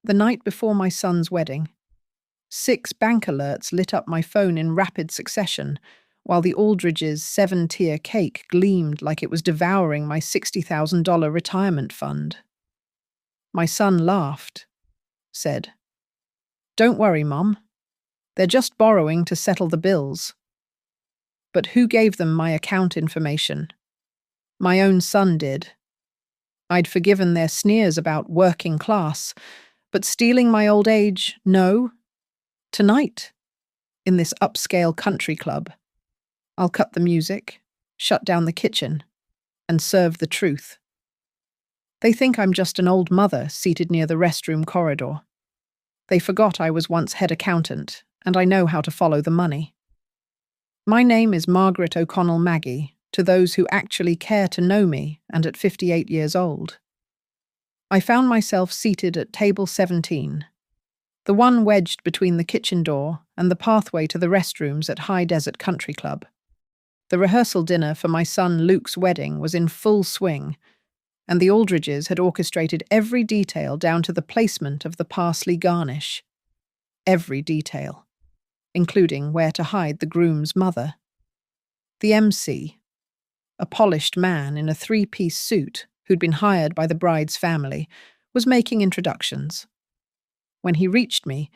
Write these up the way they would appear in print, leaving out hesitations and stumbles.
The night before my son's wedding, 6 bank alerts lit up my phone in rapid succession, while the Aldridge's 7-tier cake gleamed like it was devouring my $60,000 retirement fund. My son laughed, said, "Don't worry, Mom. They're just borrowing to settle the bills." But who gave them my account information? My own son did. I'd forgiven their sneers about working class, but stealing my old age, no. Tonight, in this upscale country club, I'll cut the music, shut down the kitchen, and serve the truth. They think I'm just an old mother seated near the restroom corridor. They forgot I was once head accountant, and I know how to follow the money. My name is Margaret O'Connell Maggie, to those who actually care to know me, and at 58 years old. I found myself seated at table 17, the one wedged between the kitchen door and the pathway to the restrooms at High Desert Country Club. The rehearsal dinner for my son Luke's wedding was in full swing, and the Aldridges had orchestrated every detail down to the placement of the parsley garnish. Every detail, including where to hide the groom's mother. The MC, a polished man in a 3-piece suit who'd been hired by the bride's family, was making introductions. When he reached me,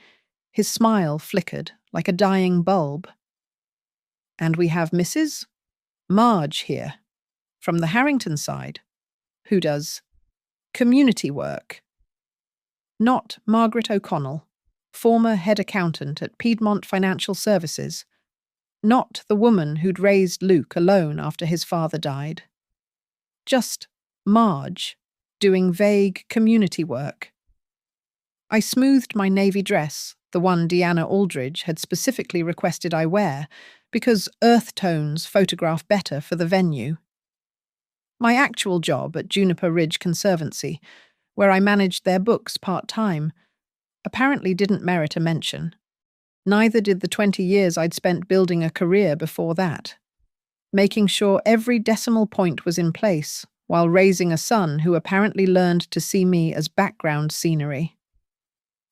his smile flickered like a dying bulb. "And we have Mrs. Marge here, from the Harrington side, who does community work. Not Margaret O'Connell, former head accountant at Piedmont Financial Services. Not the woman who'd raised Luke alone after his father died. Just Marge, doing vague community work." I smoothed my navy dress, the one Deanna Aldridge had specifically requested I wear, because earth tones photograph better for the venue. My actual job at Juniper Ridge Conservancy, where I managed their books part-time, apparently didn't merit a mention. Neither did the 20 years I'd spent building a career before that, making sure every decimal point was in place while raising a son who apparently learned to see me as background scenery.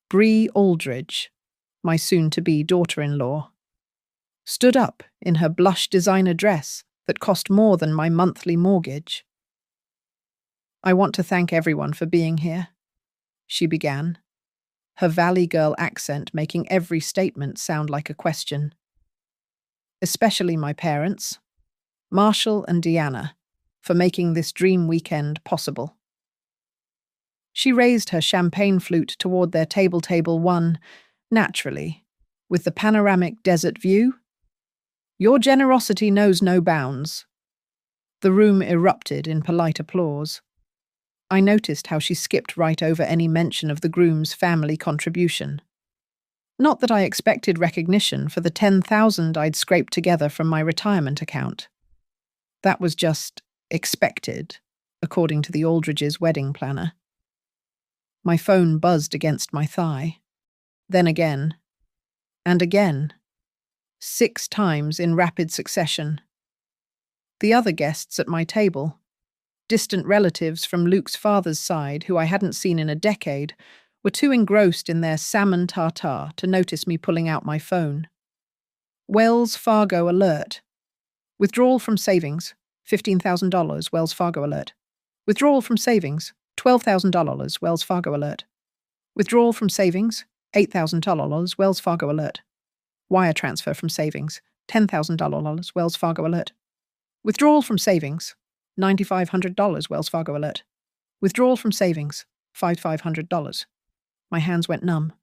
Bree Aldridge, my soon-to-be daughter-in-law, stood up in her blush designer dress that cost more than my monthly mortgage. "I want to thank everyone for being here," she began, her Valley Girl accent making every statement sound like a question. "Especially my parents, Marshall and Deanna, for making this dream weekend possible." She raised her champagne flute toward their table 1, naturally, with the panoramic desert view. "Your generosity knows no bounds." The room erupted in polite applause. I noticed how she skipped right over any mention of the groom's family contribution. Not that I expected recognition for the $10,000 I'd scraped together from my retirement account. That was just expected, according to the Aldridge's wedding planner. My phone buzzed against my thigh. Then again. And again. 6 times in rapid succession. The other guests at my table, distant relatives from Luke's father's side who I hadn't seen in a decade, were too engrossed in their salmon tartare to notice me pulling out my phone. Wells Fargo alert. Withdrawal from savings, $15,000, Wells Fargo alert. Withdrawal from savings, $12,000, Wells Fargo alert. Withdrawal from savings, $8,000, Wells Fargo alert. Wire transfer from savings, $10,000, Wells Fargo alert. Withdrawal from savings, $9,500, Wells Fargo alert. Withdrawal from savings, $5,500. My hands went numb.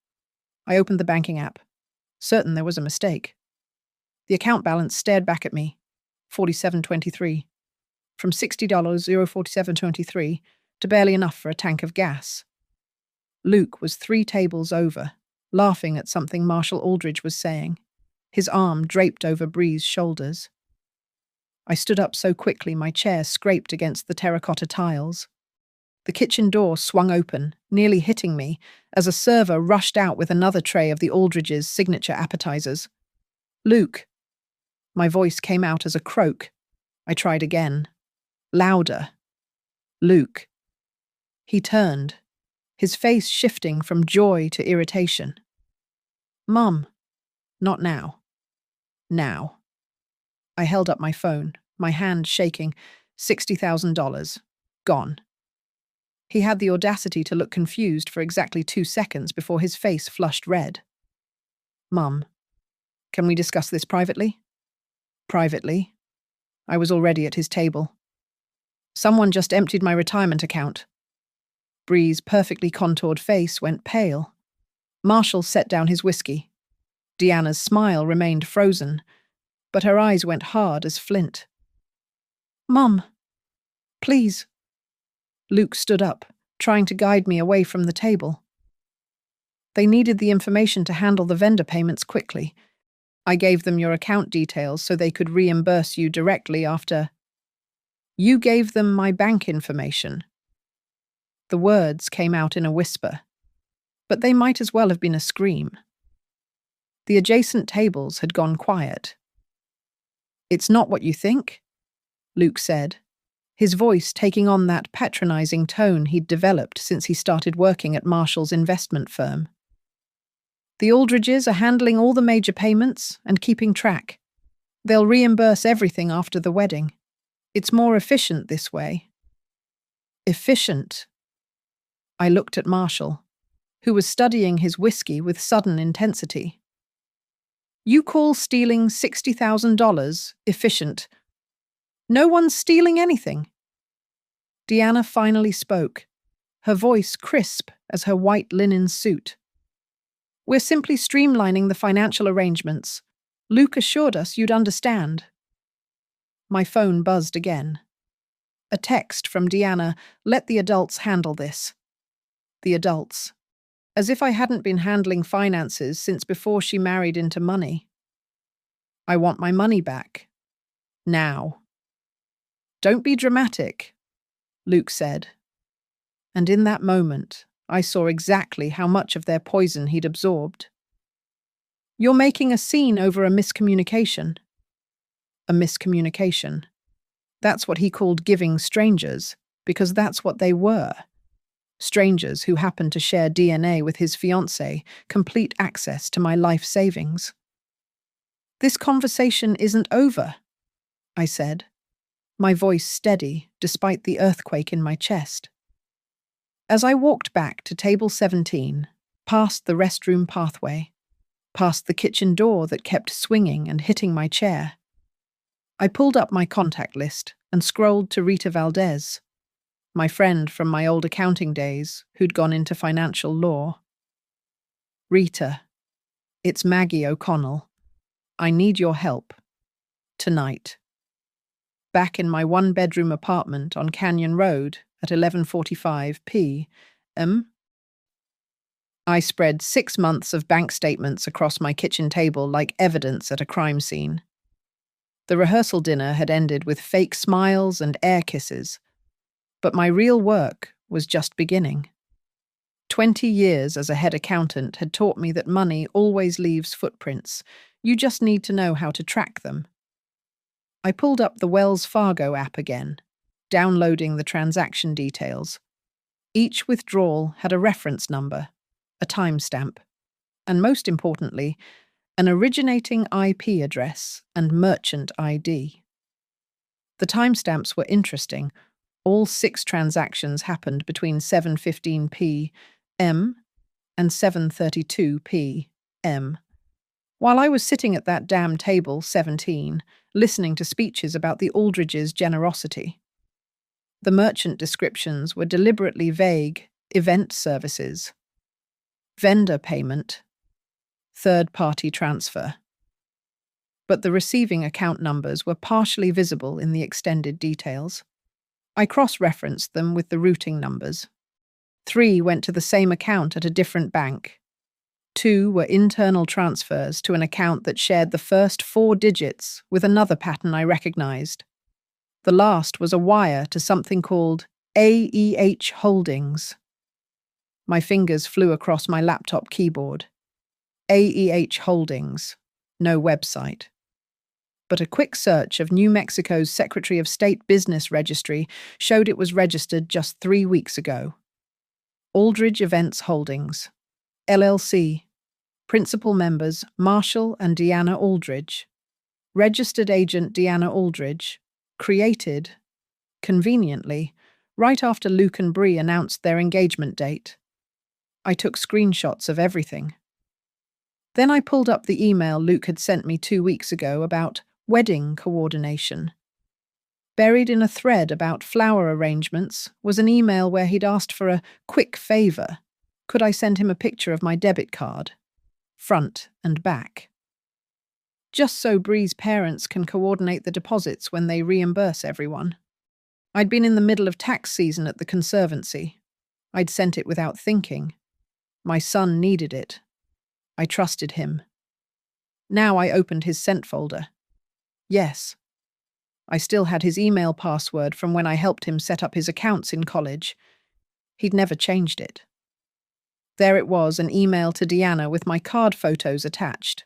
I opened the banking app, certain there was a mistake. The account balance stared back at me, $47.23. From $60, $47.23, to barely enough for a tank of gas. Luke was 3 tables over, laughing at something Marshall Aldridge was saying, his arm draped over Bree's shoulders. I stood up so quickly my chair scraped against the terracotta tiles. The kitchen door swung open, nearly hitting me, as a server rushed out with another tray of the Aldridge's signature appetizers. "Luke." My voice came out as a croak. I tried again. Louder. "Luke." He turned, his face shifting from joy to irritation. "Mum, not now. Now." I held up my phone, my hand shaking. $60,000. Gone. He had the audacity to look confused for exactly 2 seconds before his face flushed red. "Mum, can we discuss this privately?" Privately? I was already at his table. "Someone just emptied my retirement account." Bree's perfectly contoured face went pale. Marshall set down his whiskey. Deanna's smile remained frozen, but her eyes went hard as flint. "Mum, please." Luke stood up, trying to guide me away from the table. "They needed the information to handle the vendor payments quickly. I gave them your account details so they could reimburse you directly after." "You gave them my bank information." The words came out in a whisper, but they might as well have been a scream. The adjacent tables had gone quiet. "It's not what you think," Luke said, his voice taking on that patronizing tone he'd developed since he started working at Marshall's investment firm. "The Aldridges are handling all the major payments and keeping track. They'll reimburse everything after the wedding. It's more efficient this way." Efficient? I looked at Marshall, who was studying his whiskey with sudden intensity. "You call stealing $60,000 efficient? No one's stealing anything." Deanna finally spoke, her voice crisp as her white linen suit. "We're simply streamlining the financial arrangements. Luke assured us you'd understand." My phone buzzed again. A text from Deanna: "Let the adults handle this." The adults. As if I hadn't been handling finances since before she married into money. "I want my money back. Now." "Don't be dramatic," Luke said. And in that moment, I saw exactly how much of their poison he'd absorbed. "You're making a scene over a miscommunication." A miscommunication. That's what he called giving strangers, because that's what they were. Strangers who happened to share DNA with his fiancée, complete access to my life savings. "This conversation isn't over," I said, my voice steady despite the earthquake in my chest. As I walked back to table 17, past the restroom pathway, past the kitchen door that kept swinging and hitting my chair, I pulled up my contact list and scrolled to Rita Valdez, my friend from my old accounting days who'd gone into financial law. "Rita, it's Maggie O'Connell. I need your help. Tonight." Back in my one-bedroom apartment on Canyon Road at 11:45 p.m., I spread 6 months of bank statements across my kitchen table like evidence at a crime scene. The rehearsal dinner had ended with fake smiles and air kisses, but my real work was just beginning. 20 years as a head accountant had taught me that money always leaves footprints. You just need to know how to track them. I pulled up the Wells Fargo app again, downloading the transaction details. Each withdrawal had a reference number, a timestamp, and most importantly, an originating IP address and merchant ID. The timestamps were interesting. All 6 transactions happened between 7:15 p.m. and 7:32 p.m. While I was sitting at that damn table 17, listening to speeches about the Aldridges' generosity. The merchant descriptions were deliberately vague: event services, vendor payment, third-party transfer. But the receiving account numbers were partially visible in the extended details. I cross-referenced them with the routing numbers. 3 went to the same account at a different bank. 2 were internal transfers to an account that shared the first 4 digits with another pattern I recognized. The last was a wire to something called AEH Holdings. My fingers flew across my laptop keyboard. AEH Holdings. No website. But a quick search of New Mexico's Secretary of State Business Registry showed it was registered just 3 weeks ago. Aldridge Events Holdings, LLC. Principal members Marshall and Deanna Aldridge. Registered agent Deanna Aldridge. Created, conveniently, right after Luke and Bree announced their engagement date. I took screenshots of everything. Then I pulled up the email Luke had sent me 2 weeks ago about wedding coordination. Buried in a thread about flower arrangements was an email where he'd asked for a quick favor. Could I send him a picture of my debit card, front and back? Just so Bree's parents can coordinate the deposits when they reimburse everyone. I'd been in the middle of tax season at the Conservancy. I'd sent it without thinking. My son needed it. I trusted him. Now I opened his sent folder. Yes. I still had his email password from when I helped him set up his accounts in college. He'd never changed it. There it was, an email to Deanna with my card photos attached.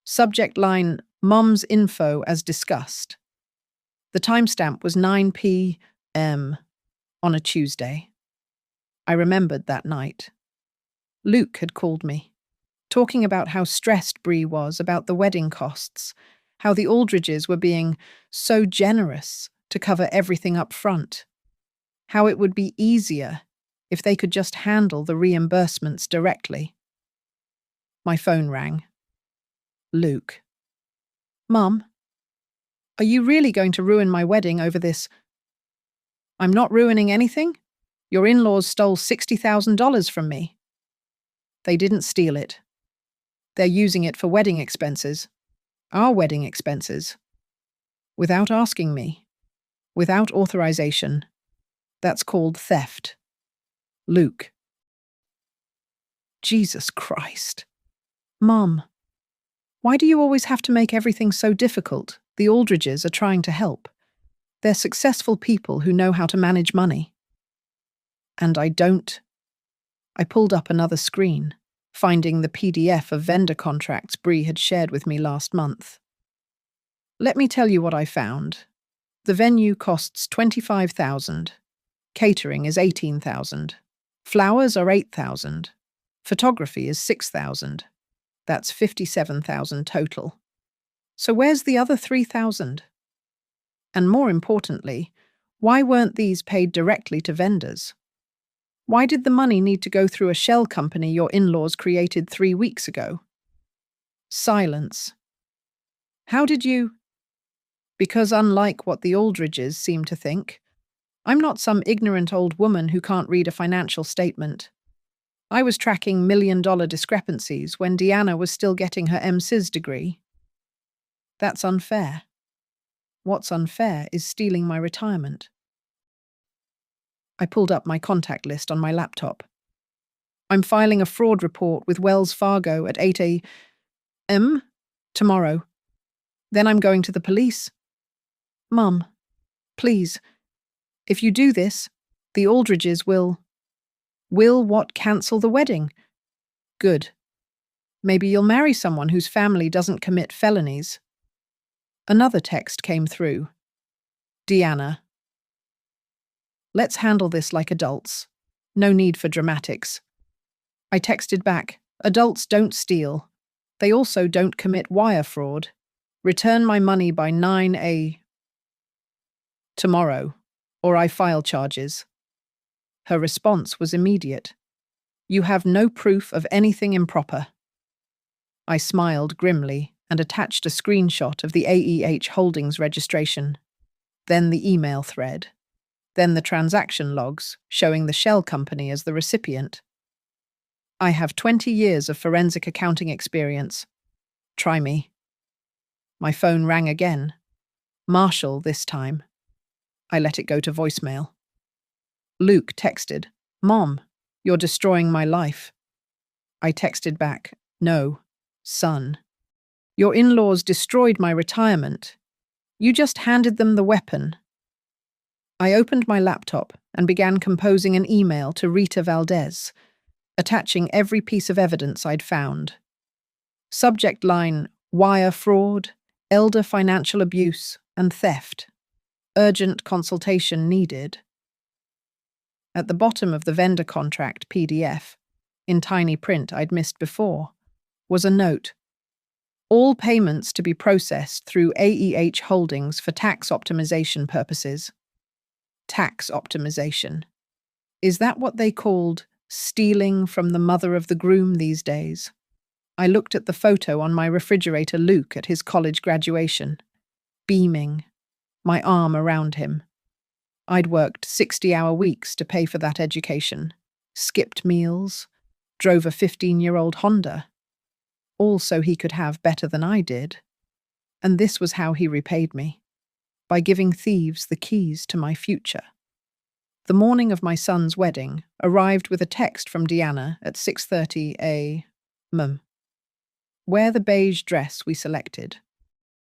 Subject line, Mom's info as discussed. The timestamp was 9 p.m. on a Tuesday. I remembered that night. Luke had called me, talking about how stressed Bree was about the wedding costs, how the Aldridges were being so generous to cover everything up front, how it would be easier if they could just handle the reimbursements directly. My phone rang. Luke. Mum, are you really going to ruin my wedding over this? I'm not ruining anything. Your in-laws stole $60,000 from me. They didn't steal it. They're using it for wedding expenses. Our wedding expenses. Without asking me. Without authorization. That's called theft. Luke. Jesus Christ. Mum, why do you always have to make everything so difficult? The Aldridges are trying to help. They're successful people who know how to manage money. And I don't. I pulled up another screen, finding the PDF of vendor contracts Bree had shared with me last month. Let me tell you what I found. The venue costs $25,000. Catering is $18,000. Flowers are $8,000. Photography is $6,000. That's $57,000 total. So where's the other $3,000? And more importantly, why weren't these paid directly to vendors? Why did the money need to go through a shell company your in-laws created 3 weeks ago? Silence. How did you? Because unlike what the Aldridges seem to think, I'm not some ignorant old woman who can't read a financial statement. I was tracking million-dollar discrepancies when Deanna was still getting her MSIS degree. That's unfair. What's unfair is stealing my retirement. I pulled up my contact list on my laptop. I'm filing a fraud report with Wells Fargo at 8 a.m. tomorrow. Then I'm going to the police. Mum, please, if you do this, the Aldridges will what, cancel the wedding? Good. Maybe you'll marry someone whose family doesn't commit felonies. Another text came through. Deanna. Let's handle this like adults. No need for dramatics. I texted back, adults don't steal. They also don't commit wire fraud. Return my money by 9 a.m. tomorrow, or I file charges. Her response was immediate. You have no proof of anything improper. I smiled grimly and attached a screenshot of the AEH Holdings registration, then the email thread, then the transaction logs showing the shell company as the recipient. I have 20 years of forensic accounting experience. Try me. My phone rang again. Marshall this time. I let it go to voicemail. Luke texted, Mom, you're destroying my life. I texted back, no, son. Your in-laws destroyed my retirement. You just handed them the weapon. I opened my laptop and began composing an email to Rita Valdez, attaching every piece of evidence I'd found. Subject line, wire fraud, elder financial abuse, and theft. Urgent consultation needed. At the bottom of the vendor contract PDF, in tiny print I'd missed before, was a note. All payments to be processed through AEH Holdings for tax optimization purposes. Tax optimization. Is that what they called stealing from the mother of the groom these days? I looked at the photo on my refrigerator Luke at his college graduation, beaming, my arm around him. I'd worked 60-hour weeks to pay for that education, skipped meals, drove a 15-year-old Honda, all so he could have better than I did. And this was how he repaid me, by giving thieves the keys to my future. The morning of my son's wedding arrived with a text from Deanna at 6:30 a.m. Wear the beige dress we selected.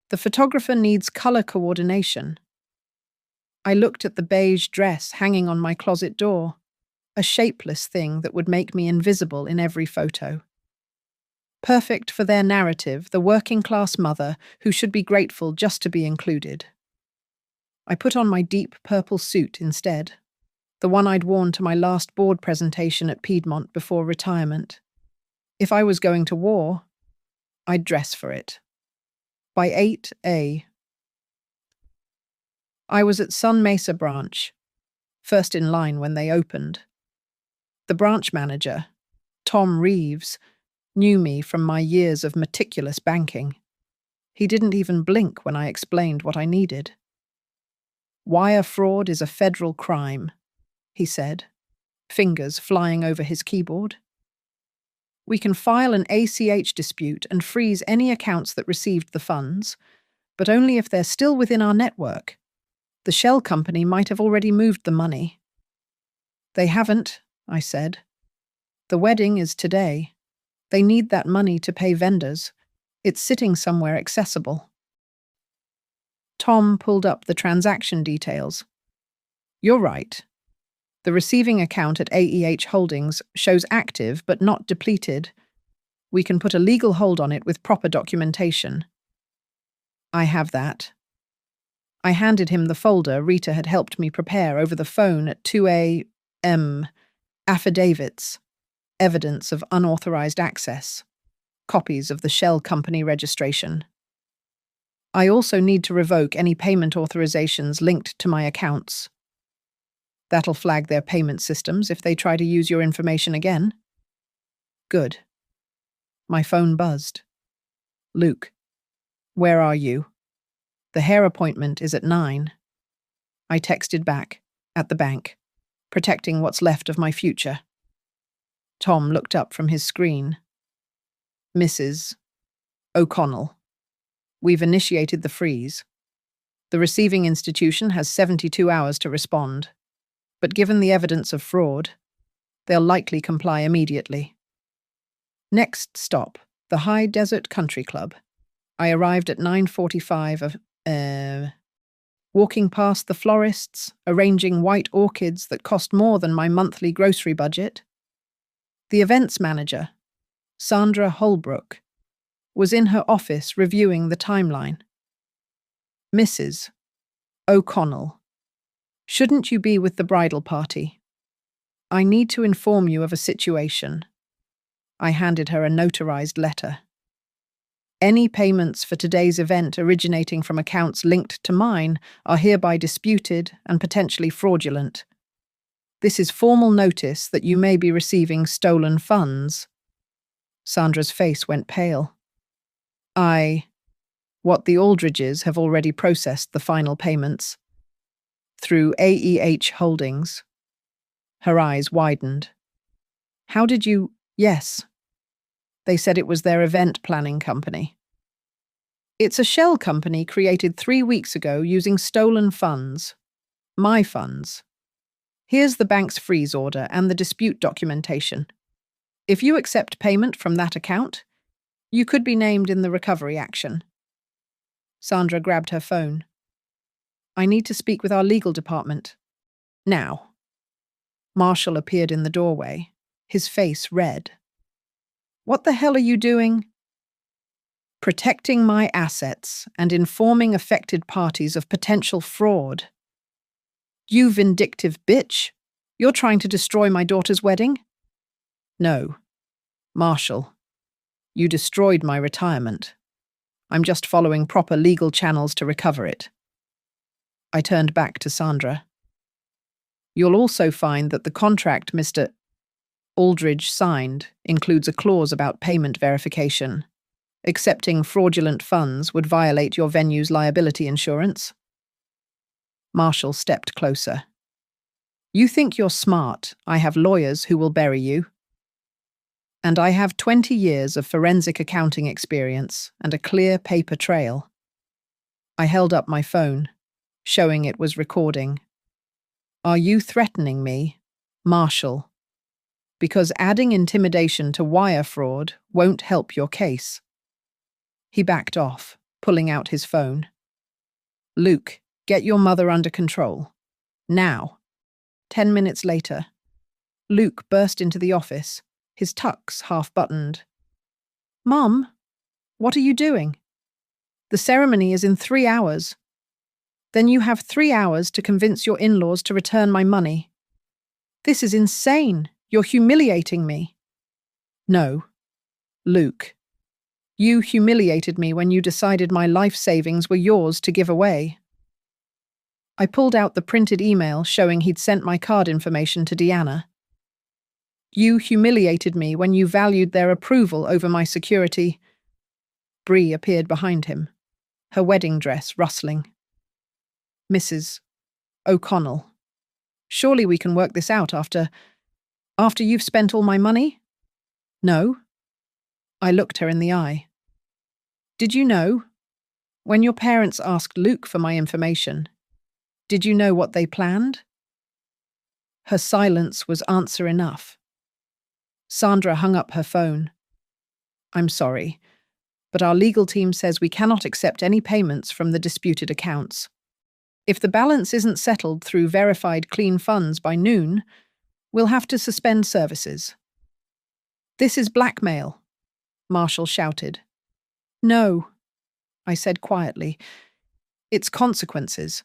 The photographer needs color coordination. I looked at the beige dress hanging on my closet door, a shapeless thing that would make me invisible in every photo. Perfect for their narrative, the working-class mother who should be grateful just to be included. I put on my deep purple suit instead, the one I'd worn to my last board presentation at Piedmont before retirement. If I was going to war, I'd dress for it. By 8 a.m., I was at Sun Mesa branch, first in line when they opened. The branch manager, Tom Reeves, knew me from my years of meticulous banking. He didn't even blink when I explained what I needed. Wire fraud is a federal crime, he said, fingers flying over his keyboard. We can file an ACH dispute and freeze any accounts that received the funds, but only if they're still within our network. The shell company might have already moved the money. They haven't, I said. The wedding is today. They need that money to pay vendors. It's sitting somewhere accessible. Tom pulled up the transaction details. You're right. The receiving account at AEH Holdings shows active but not depleted. We can put a legal hold on it with proper documentation. I have that. I handed him the folder Rita had helped me prepare over the phone at 2 a.m. Affidavits, evidence of unauthorized access, copies of the shell company registration. I also need to revoke any payment authorizations linked to my accounts. That'll flag their payment systems if they try to use your information again. Good. My phone buzzed. Luke, where are you? The hair appointment is at 9. I texted back, at the bank, protecting what's left of my future. Tom looked up from his screen. Mrs. O'Connell, we've initiated the freeze. The receiving institution has 72 hours to respond, but given the evidence of fraud, they'll likely comply immediately. Next stop, the High Desert Country Club. I arrived at 9:45 of walking past the florists, arranging white orchids that cost more than my monthly grocery budget. The events manager, Sandra Holbrook, was in her office reviewing the timeline. Mrs. O'Connell, shouldn't you be with the bridal party? I need to inform you of a situation. I handed her a notarized letter. Any payments for today's event originating from accounts linked to mine are hereby disputed and potentially fraudulent. This is formal notice that you may be receiving stolen funds. Sandra's face went pale. What the Aldridges have already processed the final payments. Through AEH Holdings. Her eyes widened. How did you— Yes. They said it was their event planning company. It's a shell company created 3 weeks ago using stolen funds. My funds. Here's the bank's freeze order and the dispute documentation. If you accept payment from that account, you could be named in the recovery action. Sandra grabbed her phone. I need to speak with our legal department. Now. Marshall appeared in the doorway, his face red. What the hell are you doing? Protecting my assets and informing affected parties of potential fraud. You vindictive bitch, You're trying to destroy my daughter's wedding? No. Marshall, you destroyed my retirement. I'm just following proper legal channels to recover it. I turned back to Sandra. You'll also find that the contract Mr. Aldridge signed includes a clause about payment verification. Accepting fraudulent funds would violate your venue's liability insurance. Marshall stepped closer. You think you're smart. I have lawyers who will bury you. And I have 20 years of forensic accounting experience and a clear paper trail. I held up my phone, showing it was recording. Are you threatening me, Marshall? Because adding intimidation to wire fraud won't help your case. He backed off, pulling out his phone. Luke, get your mother under control. Now. 10 minutes later, Luke burst into the office, his tux half-buttoned. Mum, what are you doing? The ceremony is in 3 hours. Then you have 3 hours to convince your in-laws to return my money. This is insane. You're humiliating me. No. Luke, you humiliated me when you decided my life savings were yours to give away. I pulled out the printed email showing he'd sent my card information to Deanna. You humiliated me when you valued their approval over my security. Bree appeared behind him, her wedding dress rustling. Mrs. O'Connell, surely we can work this out after you've spent all my money? No. I looked her in the eye. Did you know? When your parents asked Luke for my information, did you know what they planned? Her silence was answer enough. Sandra hung up her phone. I'm sorry, but our legal team says we cannot accept any payments from the disputed accounts. If the balance isn't settled through verified clean funds by noon, we'll have to suspend services. This is blackmail, Marshall shouted. No, I said quietly. It's consequences.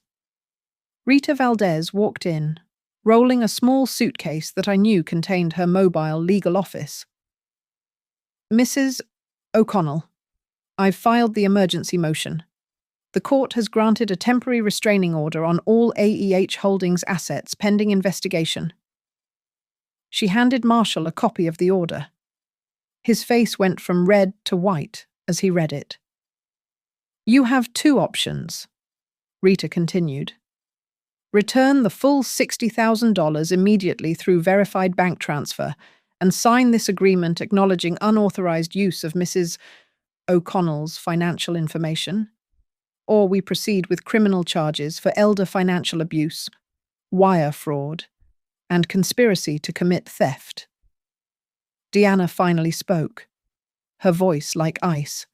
Rita Valdez walked in, rolling a small suitcase that I knew contained her mobile legal office. Mrs. O'Connell, I've filed the emergency motion. The court has granted a temporary restraining order on all AEH Holdings assets pending investigation. She handed Marshall a copy of the order. His face went from red to white as he read it. You have 2 options, Rita continued. Return the full $60,000 immediately through verified bank transfer and sign this agreement acknowledging unauthorized use of Mrs. O'Connell's financial information, or we proceed with criminal charges for elder financial abuse, wire fraud, and conspiracy to commit theft. Deanna finally spoke, her voice like ice.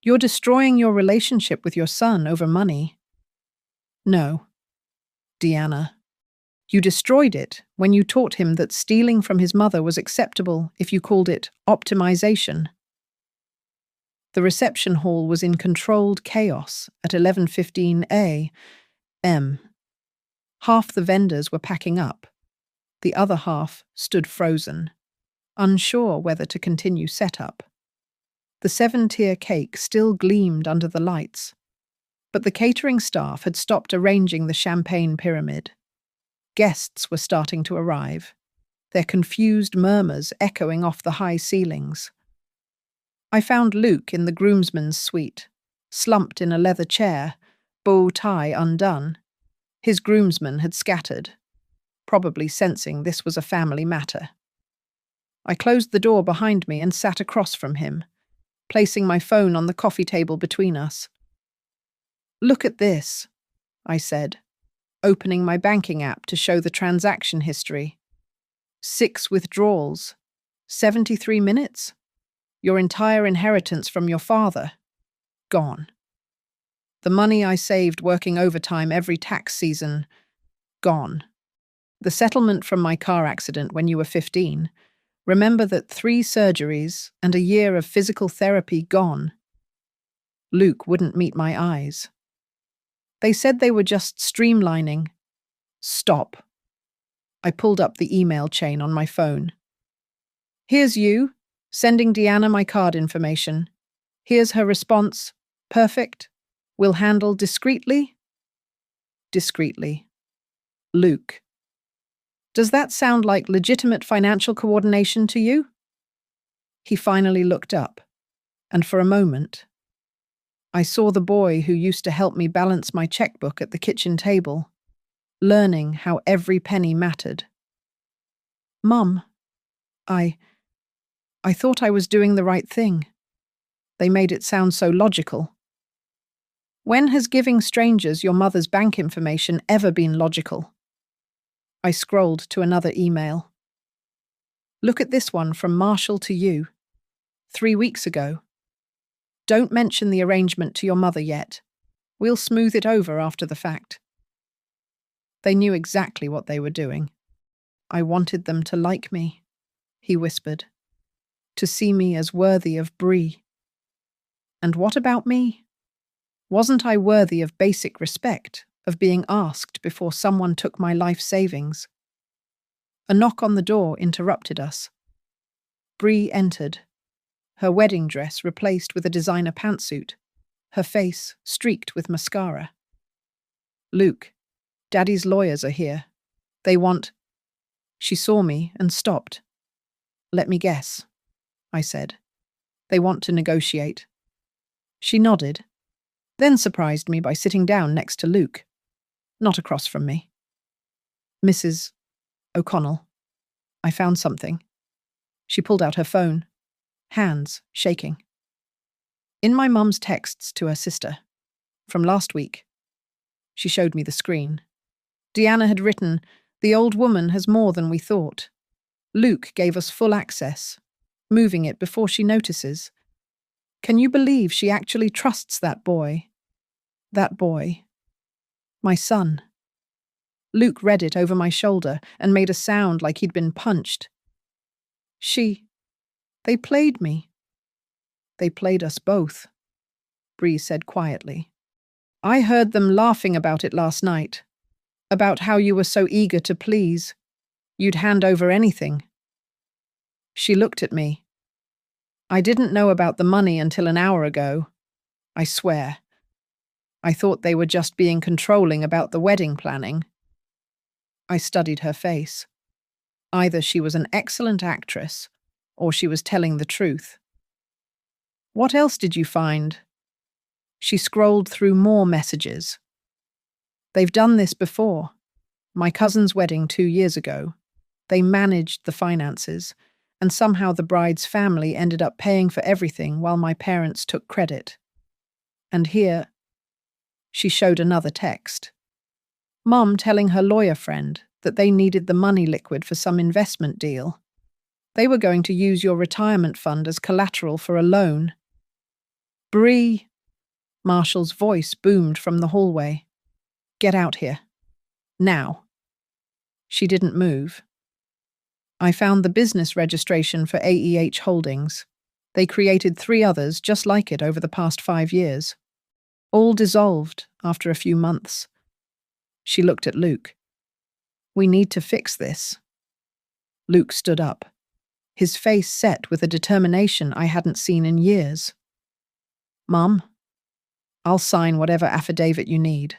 You're destroying your relationship with your son over money. No. Deanna, you destroyed it when you taught him that stealing from his mother was acceptable if you called it optimization. The reception hall was in controlled chaos at 11:15 a.m. Half the vendors were packing up. The other half stood frozen, unsure whether to continue setup. The 7-tier cake still gleamed under the lights, but the catering staff had stopped arranging the champagne pyramid. Guests were starting to arrive, their confused murmurs echoing off the high ceilings. I found Luke in the groomsman's suite, slumped in a leather chair, bow tie undone. His groomsmen had scattered, probably sensing this was a family matter. I closed the door behind me and sat across from him, placing my phone on the coffee table between us. Look at this, I said, opening my banking app to show the transaction history. 6 withdrawals, 73 minutes. Your entire inheritance from your father, gone. The money I saved working overtime every tax season, gone. The settlement from my car accident when you were 15. Remember that 3 surgeries and a year of physical therapy gone. Luke wouldn't meet my eyes. They said they were just streamlining. Stop. I pulled up the email chain on my phone. Here's you, sending Deanna my card information. Here's her response. Perfect. Will handle discreetly? Discreetly. Luke. Does that sound like legitimate financial coordination to you? He finally looked up, and for a moment, I saw the boy who used to help me balance my checkbook at the kitchen table, learning how every penny mattered. Mum, I thought I was doing the right thing. They made it sound so logical. When has giving strangers your mother's bank information ever been logical? I scrolled to another email. Look at this one from Marshall to you. 3 weeks ago. Don't mention the arrangement to your mother yet. We'll smooth it over after the fact. They knew exactly what they were doing. I wanted them to like me, he whispered, to see me as worthy of Bree. And what about me? Wasn't I worthy of basic respect, of being asked before someone took my life savings? A knock on the door interrupted us. Bree entered, her wedding dress replaced with a designer pantsuit, her face streaked with mascara. Luke, Daddy's lawyers are here. They want... She saw me and stopped. Let me guess, I said. They want to negotiate. She nodded, then surprised me by sitting down next to Luke, not across from me. Mrs. O'Connell, I found something. She pulled out her phone, hands shaking. In my mum's texts to her sister, from last week. She showed me the screen. Deanna had written, "The old woman has more than we thought. Luke gave us full access, moving it before she notices. Can you believe she actually trusts that boy? That boy. My son." Luke read it over my shoulder and made a sound like he'd been punched. They played me. They played us both, Bree said quietly. I heard them laughing about it last night, about how you were so eager to please. You'd hand over anything. She looked at me. I didn't know about the money until an hour ago. I swear. I thought they were just being controlling about the wedding planning. I studied her face. Either she was an excellent actress, or she was telling the truth. What else did you find? She scrolled through more messages. They've done this before. My cousin's wedding 2 years ago. They managed the finances, and somehow the bride's family ended up paying for everything while my parents took credit. And here, she showed another text. Mum telling her lawyer friend that they needed the money liquid for some investment deal. They were going to use your retirement fund as collateral for a loan. Bree, Marshall's voice boomed from the hallway. Get out here. Now. She didn't move. I found the business registration for AEH Holdings. They created 3 others just like it over the past 5 years. All dissolved after a few months. She looked at Luke. We need to fix this. Luke stood up, his face set with a determination I hadn't seen in years. Mum, I'll sign whatever affidavit you need.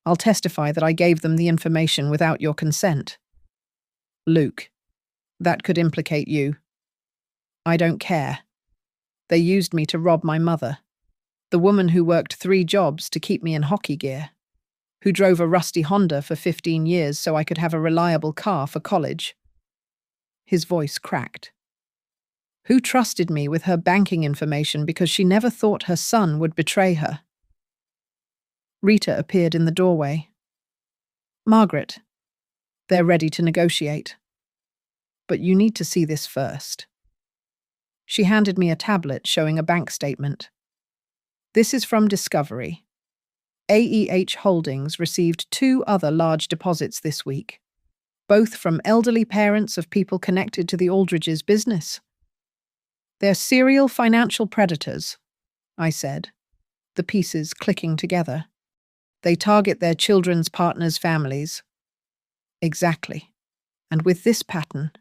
I'll testify that I gave them the information without your consent. Luke, that could implicate you. I don't care. They used me to rob my mother, the woman who worked 3 jobs to keep me in hockey gear, who drove a rusty Honda for 15 years so I could have a reliable car for college. His voice cracked. Who trusted me with her banking information because she never thought her son would betray her? Rita appeared in the doorway. Margaret, they're ready to negotiate. But you need to see this first. She handed me a tablet showing a bank statement. This is from Discovery. AEH Holdings received 2 other large deposits this week, both from elderly parents of people connected to the Aldridges' business. They're serial financial predators, I said, the pieces clicking together. They target their children's partners' families. Exactly. And with this pattern,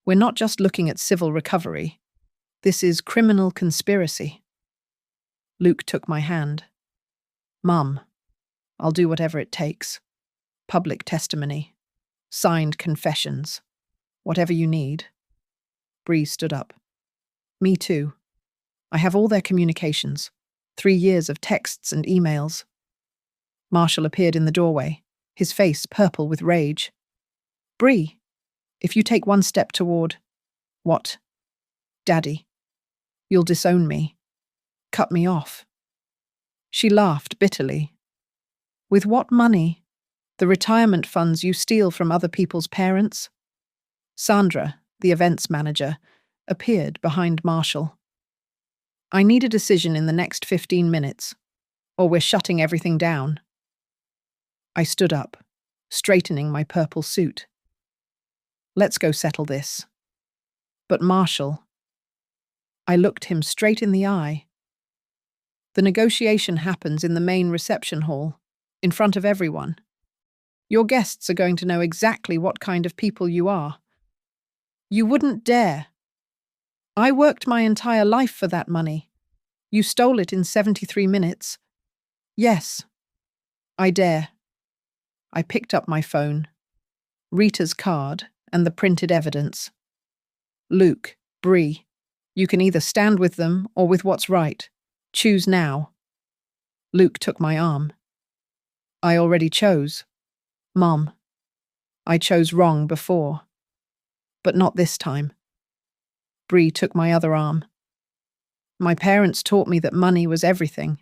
we're not just looking at civil recovery. This is criminal conspiracy. Luke took my hand. Mum, I'll do whatever it takes. Public testimony. Signed confessions. Whatever you need. Bree stood up. Me too. I have all their communications. 3 years of texts and emails. Marshall appeared in the doorway, his face purple with rage. Bree, if you take one step toward… What? Daddy. You'll disown me. Cut me off. She laughed bitterly. With what money? The retirement funds you steal from other people's parents? Sandra, the events manager, appeared behind Marshall. I need a decision in the next 15 minutes, or we're shutting everything down. I stood up, straightening my purple suit. Let's go settle this. But Marshall… I looked him straight in the eye. The negotiation happens in the main reception hall, in front of everyone. Your guests are going to know exactly what kind of people you are. You wouldn't dare. I worked my entire life for that money. You stole it in 73 minutes. Yes, I dare. I picked up my phone, Rita's card, and the printed evidence. Luke, Bree, you can either stand with them or with what's right. Choose now. Luke took my arm. I already chose. Mom, I chose wrong before. But not this time. Bree took my other arm. My parents taught me that money was everything.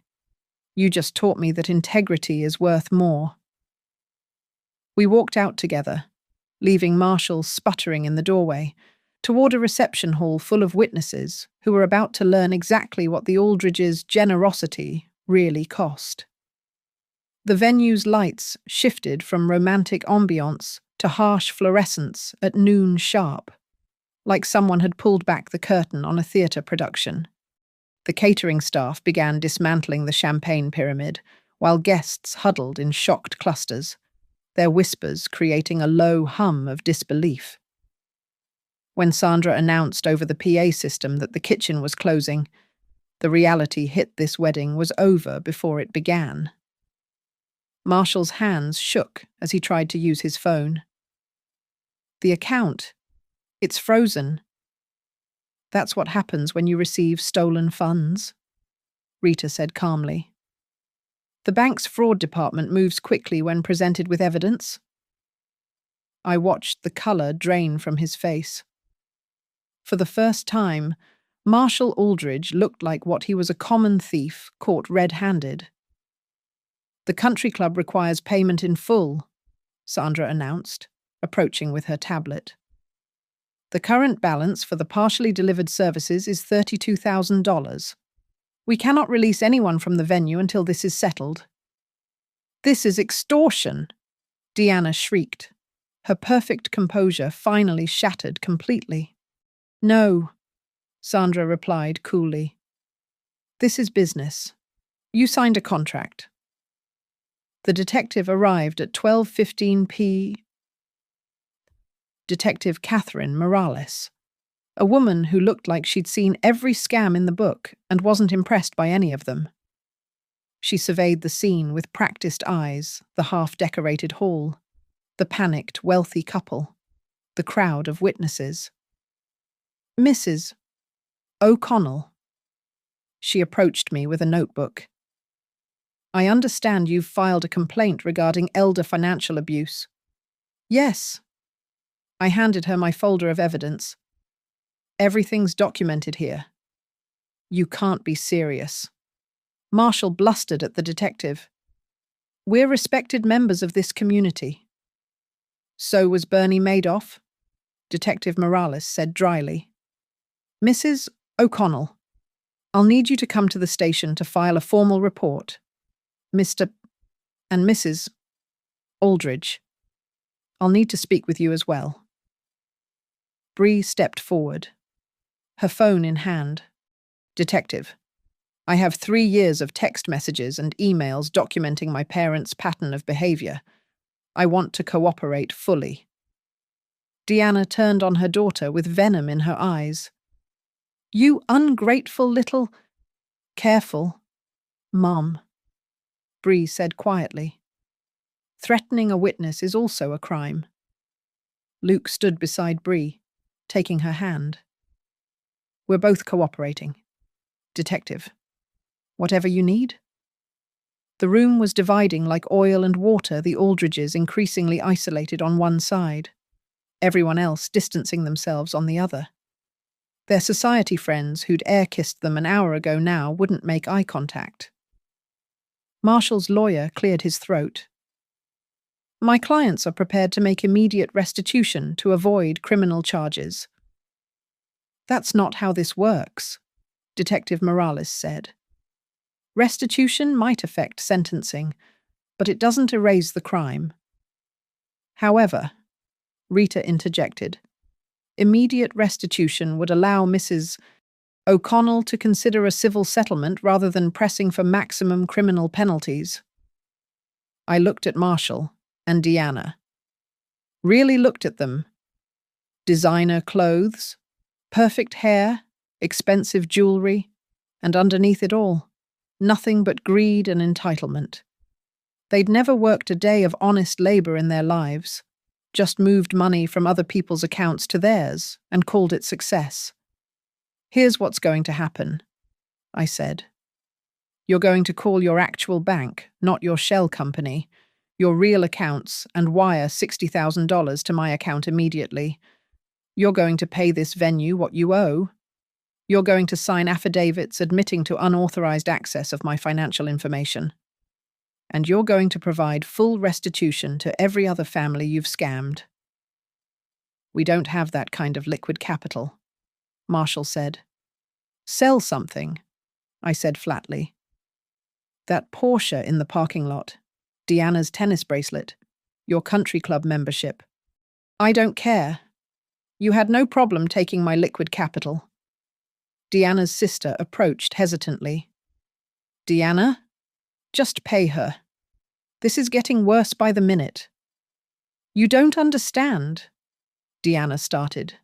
You just taught me that integrity is worth more. We walked out together, leaving Marshall sputtering in the doorway, toward a reception hall full of witnesses who were about to learn exactly what the Aldridges' generosity really cost. The venue's lights shifted from romantic ambiance to harsh fluorescence at noon sharp, like someone had pulled back the curtain on a theatre production. The catering staff began dismantling the champagne pyramid, while guests huddled in shocked clusters, their whispers creating a low hum of disbelief. When Sandra announced over the PA system that the kitchen was closing, the reality hit this wedding was over before it began. Marshall's hands shook as he tried to use his phone. The account. It's frozen. That's what happens when you receive stolen funds, Rita said calmly. The bank's fraud department moves quickly when presented with evidence. I watched the color drain from his face. For the first time, Marshall Aldridge looked like what he was, a common thief caught red-handed. The country club requires payment in full, Sandra announced, approaching with her tablet. The current balance for the partially delivered services is $32,000. We cannot release anyone from the venue until this is settled. This is extortion, Deanna shrieked, her perfect composure finally shattered completely. No, Sandra replied coolly. This is business. You signed a contract. The detective arrived at 12:15 p.m. Detective Catherine Morales, a woman who looked like she'd seen every scam in the book and wasn't impressed by any of them. She surveyed the scene with practiced eyes, the half-decorated hall, the panicked, wealthy couple, the crowd of witnesses. Mrs. O'Connell. She approached me with a notebook. I understand you've filed a complaint regarding elder financial abuse. Yes. I handed her my folder of evidence. Everything's documented here. You can't be serious. Marshall blustered at the detective. We're respected members of this community. So was Bernie Madoff, Detective Morales said dryly. Mrs. O'Connell, I'll need you to come to the station to file a formal report. Mr. and Mrs. Aldridge, I'll need to speak with you as well. Bree stepped forward, her phone in hand. Detective, I have 3 years of text messages and emails documenting my parents' pattern of behavior. I want to cooperate fully. Deanna turned on her daughter with venom in her eyes. "You ungrateful little—" "Careful, Mom," Bree said quietly. "Threatening a witness is also a crime." Luke stood beside Bree, taking her hand. "We're both cooperating. Detective, whatever you need?" The room was dividing like oil and water, the Aldridges increasingly isolated on one side, everyone else distancing themselves on the other. Their society friends who'd air-kissed them an hour ago now wouldn't make eye contact. Marshall's lawyer cleared his throat. "My clients are prepared to make immediate restitution to avoid criminal charges." "That's not how this works," Detective Morales said. "Restitution might affect sentencing, but it doesn't erase the crime." "However," Rita interjected, "immediate restitution would allow Mrs. O'Connell to consider a civil settlement rather than pressing for maximum criminal penalties." I looked at Marshall and Deanna. Really looked at them. Designer clothes, perfect hair, expensive jewelry, and underneath it all, nothing but greed and entitlement. They'd never worked a day of honest labor in their lives, just moved money from other people's accounts to theirs and called it success. "Here's what's going to happen," I said. "You're going to call your actual bank, not your shell company, your real accounts, and wire $60,000 to my account immediately. You're going to pay this venue what you owe. You're going to sign affidavits admitting to unauthorized access of my financial information. And you're going to provide full restitution to every other family you've scammed." "We don't have that kind of liquid capital," Marshall said. "Sell something," I said flatly. "That Porsche in the parking lot, Deanna's tennis bracelet, your country club membership. I don't care. You had no problem taking my liquid capital." Deanna's sister approached hesitantly. "Deanna, just pay her. This is getting worse by the minute." "You don't understand," Deanna started.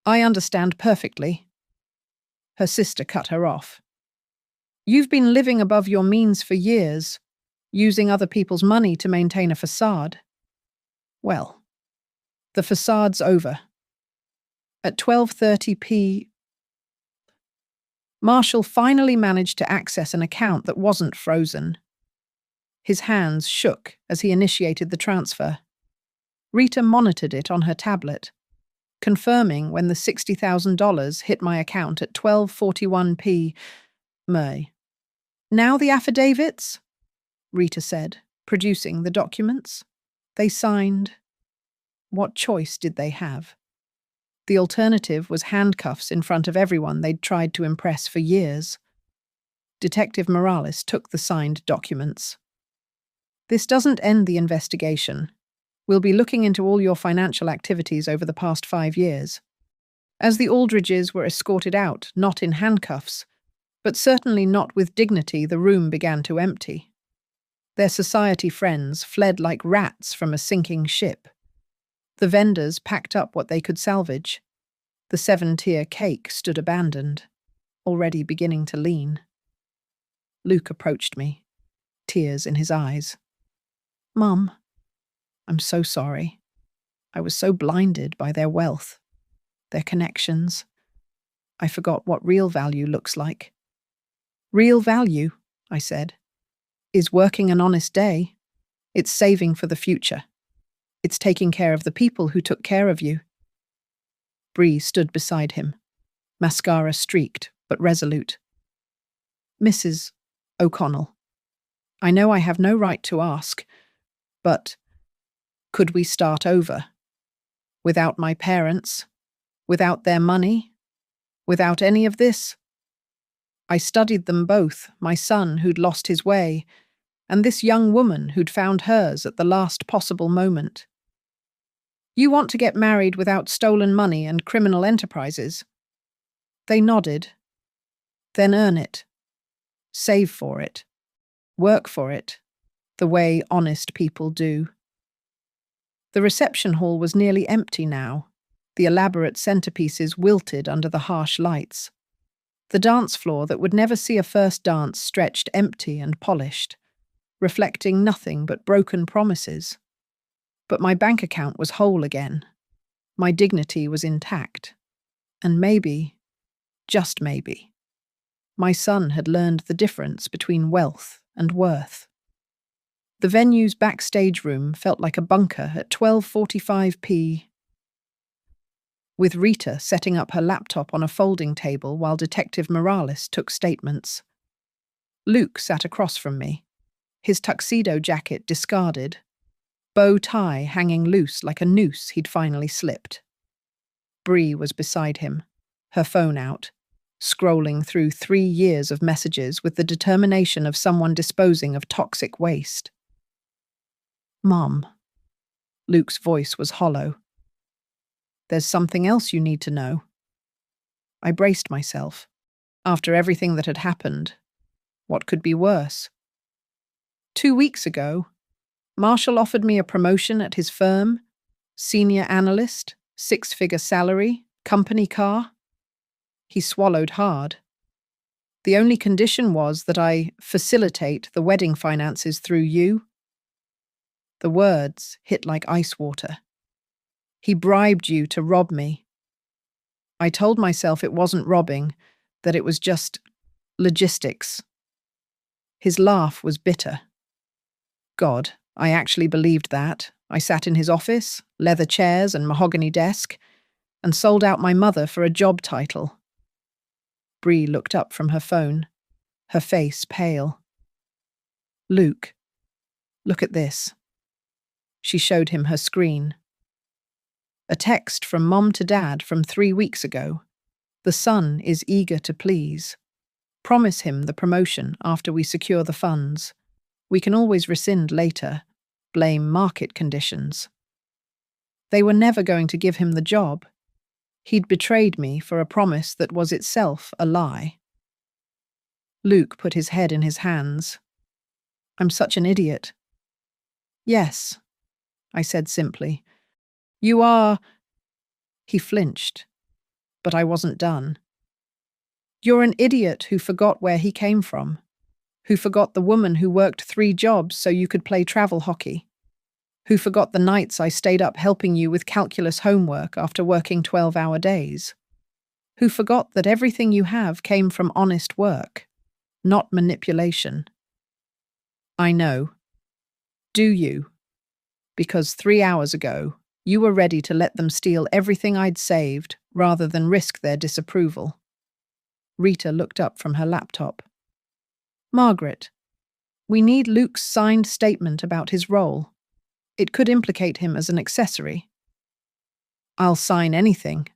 "I understand perfectly." Her sister cut her off. "You've been living above your means for years, using other people's money to maintain a facade. Well, the facade's over. At 12:30 p. Marshall finally managed to access an account that wasn't frozen. His hands shook as he initiated the transfer. Rita monitored it on her tablet, confirming when the $60,000 hit my account at 12:41 p.m. "Now the affidavits?" Rita said, producing the documents. They signed. What choice did they have? The alternative was handcuffs in front of everyone they'd tried to impress for years. Detective Morales took the signed documents. "This doesn't end the investigation. We'll be looking into all your financial activities over the past 5 years." As the Aldridges were escorted out, not in handcuffs, but certainly not with dignity, the room began to empty. Their society friends fled like rats from a sinking ship. The vendors packed up what they could salvage. The 7-tier cake stood abandoned, already beginning to lean. Luke approached me, tears in his eyes. "Mum, I'm so sorry. I was so blinded by their wealth, their connections. I forgot what real value looks like." "Real value," I said, "is working an honest day. It's saving for the future. It's taking care of the people who took care of you." Bree stood beside him, mascara streaked but resolute. "Mrs. O'Connell, I know I have no right to ask, but could we start over? Without my parents, without their money, without any of this? I studied them both, my son who'd lost his way, and this young woman who'd found hers at the last possible moment. You want to get married without stolen money and criminal enterprises?" They nodded. "Then earn it. Save for it. Work for it, the way honest people do." The reception hall was nearly empty now, the elaborate centerpieces wilted under the harsh lights. The dance floor that would never see a first dance stretched empty and polished, reflecting nothing but broken promises. But my bank account was whole again. My dignity was intact. And maybe, just maybe, my son had learned the difference between wealth and worth. The venue's backstage room felt like a bunker at 12:45 p.m. with Rita setting up her laptop on a folding table while Detective Morales took statements. Luke sat across from me, his tuxedo jacket discarded, bow tie hanging loose like a noose he'd finally slipped. Bree was beside him, her phone out, scrolling through 3 years of messages with the determination of someone disposing of toxic waste. "Mom." Luke's voice was hollow. "There's something else you need to know." I braced myself. After everything that had happened, what could be worse? 2 weeks ago, Marshall offered me a promotion at his firm, senior analyst, 6-figure salary, company car. He swallowed hard. The only condition was that I facilitate the wedding finances through you. The words hit like ice water. He bribed you to rob me. I told myself it wasn't robbing, that it was just logistics. His laugh was bitter. God, I actually believed that. I sat in his office, leather chairs and mahogany desk, and sold out my mother for a job title. Bree looked up from her phone, her face pale. "Luke, look at this." She showed him her screen. A text from Mom to Dad from 3 weeks ago. The son is eager to please. Promise him the promotion after we secure the funds. We can always rescind later. Blame market conditions. They were never going to give him the job. He'd betrayed me for a promise that was itself a lie. Luke put his head in his hands. "I'm such an idiot." "Yes," I said simply. "You are—" He flinched, but I wasn't done. "You're an idiot who forgot where he came from, who forgot the woman who worked 3 jobs so you could play travel hockey, who forgot the nights I stayed up helping you with calculus homework after working 12-hour days, who forgot that everything you have came from honest work, not manipulation." I know. Do you? Because 3 hours ago, you were ready to let them steal everything I'd saved rather than risk their disapproval. Rita looked up from her laptop. "Margaret, we need Luke's signed statement about his role. It could implicate him as an accessory." "I'll sign anything,"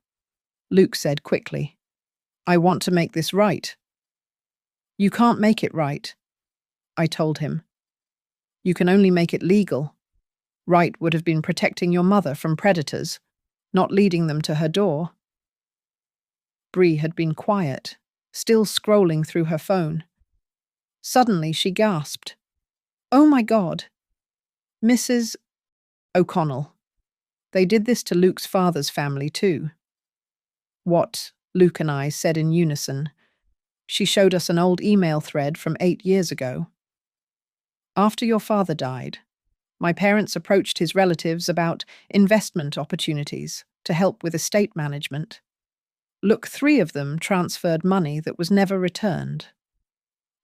Luke said quickly. "I want to make this right." "You can't make it right," I told him. "You can only make it legal. Right would have been protecting your mother from predators, not leading them to her door." Bree had been quiet, still scrolling through her phone. Suddenly she gasped. "Oh my God! Mrs. O'Connell. They did this to Luke's father's family too." "What?" Luke and I said in unison. She showed us an old email thread from 8 years ago. "After your father died, my parents approached his relatives about investment opportunities to help with estate management. Look, 3 of them transferred money that was never returned.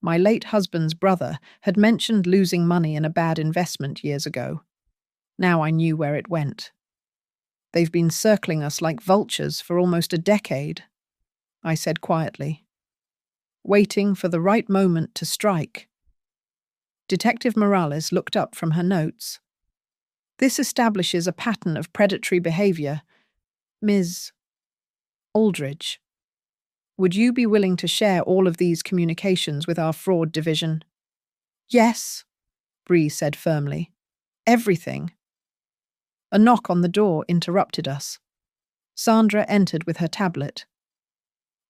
My late husband's brother had mentioned losing money in a bad investment years ago. Now I knew where it went. They've been circling us like vultures for almost a decade," I said quietly, "waiting for the right moment to strike." Detective Morales looked up from her notes. "This establishes a pattern of predatory behavior. Ms. Aldridge, would you be willing to share all of these communications with our fraud division?" "Yes," Bree said firmly. "Everything." A knock on the door interrupted us. Sandra entered with her tablet.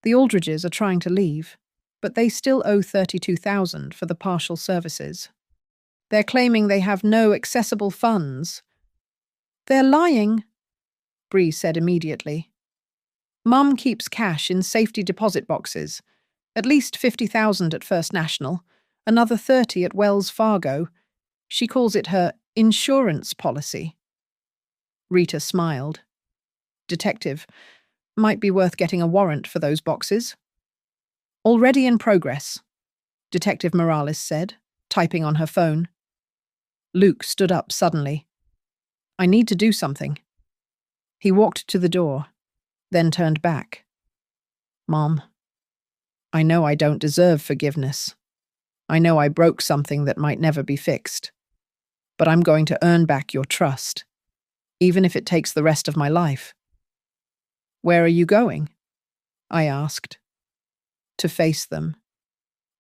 "The Aldridges are trying to leave, but they still owe $32,000 for the partial services. They're claiming they have no accessible funds." They're lying, Bree said immediately. Mum keeps cash in safety deposit boxes, at least 50,000 at First National, another 30 at Wells Fargo. She calls it her insurance policy. Rita smiled. Detective, might be worth getting a warrant for those boxes. Already in progress, Detective Morales said, typing on her phone. Luke stood up suddenly. I need to do something. He walked to the door, then turned back. Mom, I know I don't deserve forgiveness. I know I broke something that might never be fixed. But I'm going to earn back your trust, even if it takes the rest of my life. Where are you going? I asked. To face them.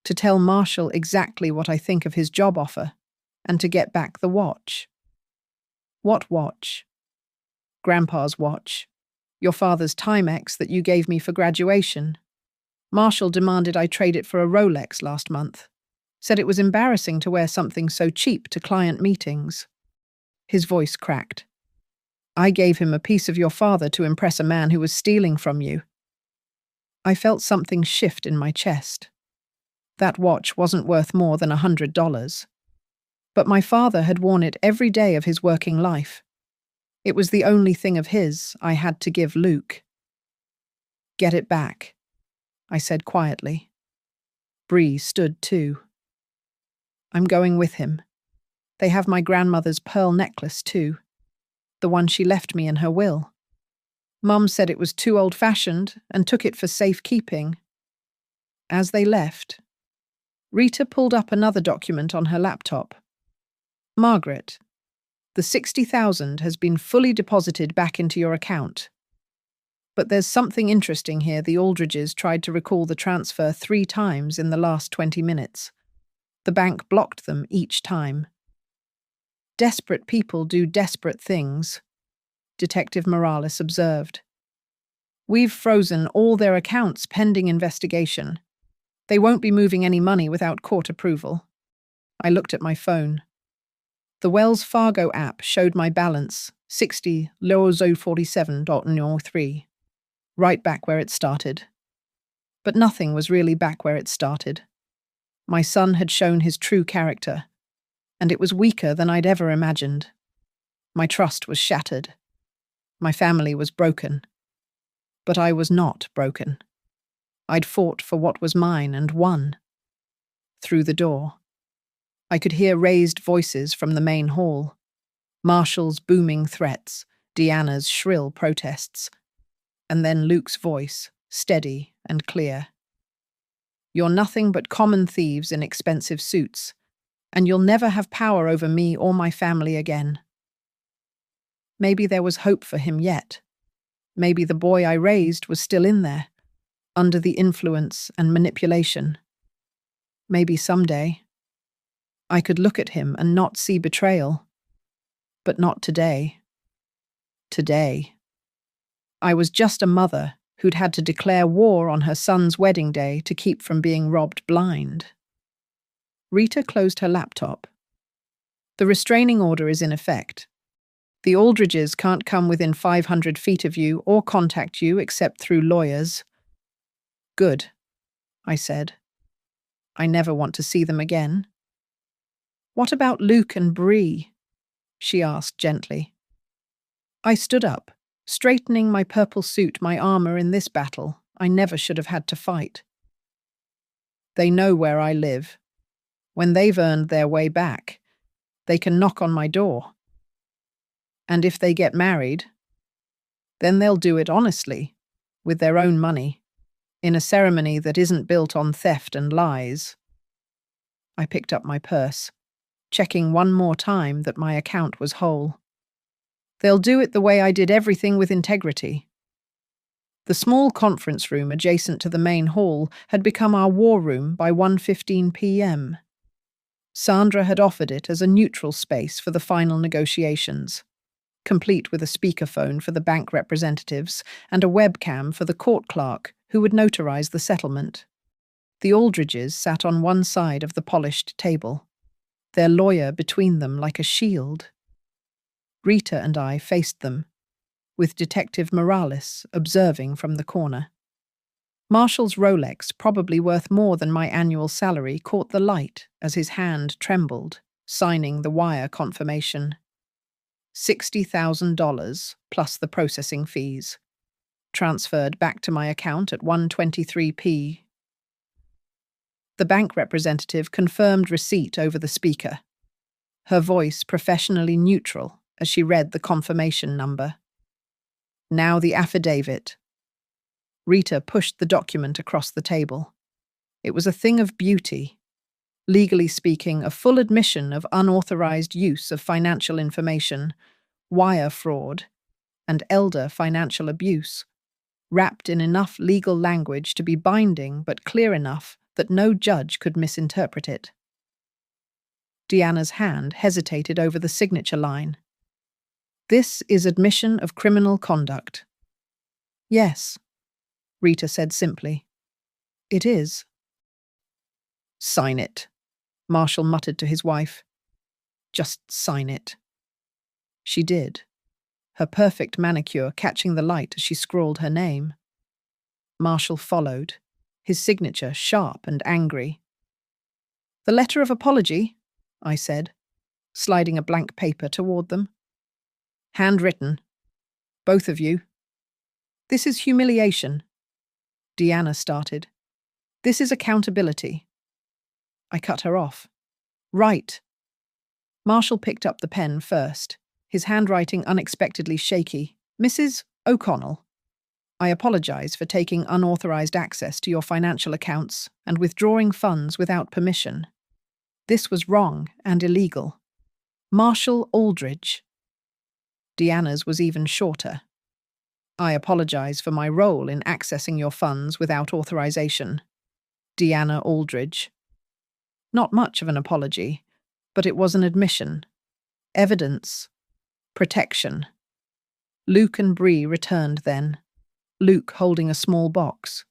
To tell Marshall exactly what I think of his job offer, and to get back the watch. What watch? Grandpa's watch. Your father's Timex that you gave me for graduation. Marshall demanded I trade it for a Rolex last month. Said it was embarrassing to wear something so cheap to client meetings. His voice cracked. I gave him a piece of your father to impress a man who was stealing from you. I felt something shift in my chest. That watch wasn't worth more than $100. But my father had worn it every day of his working life. It was the only thing of his I had to give Luke. Get it back, I said quietly. Bree stood too. I'm going with him. They have my grandmother's pearl necklace too, the one she left me in her will. Mum said it was too old-fashioned and took it for safekeeping. As they left, Rita pulled up another document on her laptop. Margaret, the 60,000 has been fully deposited back into your account. But there's something interesting here. The Aldridges tried to recall the transfer 3 times in the last 20 minutes. The bank blocked them each time. Desperate people do desperate things, Detective Morales observed. We've frozen all their accounts pending investigation. They won't be moving any money without court approval. I looked at my phone. The Wells Fargo app showed my balance, 60,047.03, right back where it started. But nothing was really back where it started. My son had shown his true character, and it was weaker than I'd ever imagined. My trust was shattered. My family was broken. But I was not broken. I'd fought for what was mine and won. Through the door, I could hear raised voices from the main hall. Marshall's booming threats, Deanna's shrill protests, and then Luke's voice, steady and clear. You're nothing but common thieves in expensive suits, and you'll never have power over me or my family again. Maybe there was hope for him yet. Maybe the boy I raised was still in there, under the influence and manipulation. Maybe someday I could look at him and not see betrayal. But not today. Today. I was just a mother who'd had to declare war on her son's wedding day to keep from being robbed blind. Rita closed her laptop. The restraining order is in effect. The Aldridges can't come within 500 feet of you or contact you except through lawyers. Good, I said. I never want to see them again. What about Luke and Bree? She asked gently. I stood up, straightening my purple suit, my armor in this battle I never should have had to fight. They know where I live. When they've earned their way back, they can knock on my door. And if they get married, then they'll do it honestly, with their own money, in a ceremony that isn't built on theft and lies. I picked up my purse, checking one more time that my account was whole. They'll do it the way I did everything, with integrity. The small conference room adjacent to the main hall had become our war room by 1:15 p.m. Sandra had offered it as a neutral space for the final negotiations, complete with a speakerphone for the bank representatives and a webcam for the court clerk who would notarize the settlement. The Aldridges sat on one side of the polished table, their lawyer between them like a shield. Rita and I faced them, with Detective Morales observing from the corner. Marshall's Rolex, probably worth more than my annual salary, caught the light as his hand trembled, signing the wire confirmation. $60,000 plus the processing fees. Transferred back to my account at 1:23 p. The bank representative confirmed receipt over the speaker, her voice professionally neutral as she read the confirmation number. Now the affidavit. Rita pushed the document across the table. It was a thing of beauty. Legally speaking, a full admission of unauthorized use of financial information, wire fraud, and elder financial abuse, wrapped in enough legal language to be binding but clear enough that no judge could misinterpret it. Deanna's hand hesitated over the signature line. This is admission of criminal conduct. Yes, Rita said simply. It is. Sign it, Marshall muttered to his wife. Just sign it. She did, her perfect manicure catching the light as she scrawled her name. Marshall followed, his signature sharp and angry. The letter of apology, I said, sliding a blank paper toward them. Handwritten. Both of you. This is humiliation. Deanna started. This is accountability. I cut her off. Right. Marshall picked up the pen first, his handwriting unexpectedly shaky. Mrs. O'Connell, I apologize for taking unauthorized access to your financial accounts and withdrawing funds without permission. This was wrong and illegal. Marshall Aldridge. Deanna's was even shorter. I apologize for my role in accessing your funds without authorization. Deanna Aldridge. Not much of an apology, but it was an admission. Evidence. Protection. Luke and Bree returned then, Luke holding a small box.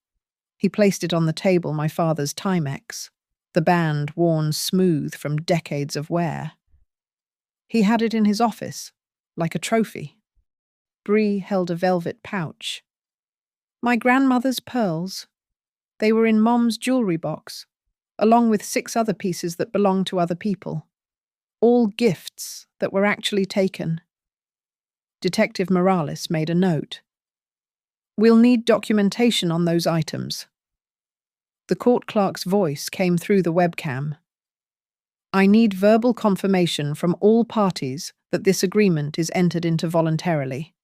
He placed it on the table my father's Timex, the band worn smooth from decades of wear. He had it in his office, like a trophy. Bree held a velvet pouch. My grandmother's pearls. They were in Mom's jewelry box, along with 6 other pieces that belonged to other people. All gifts that were actually taken. Detective Morales made a note. We'll need documentation on those items. The court clerk's voice came through the webcam. I need verbal confirmation from all parties that this agreement is entered into voluntarily.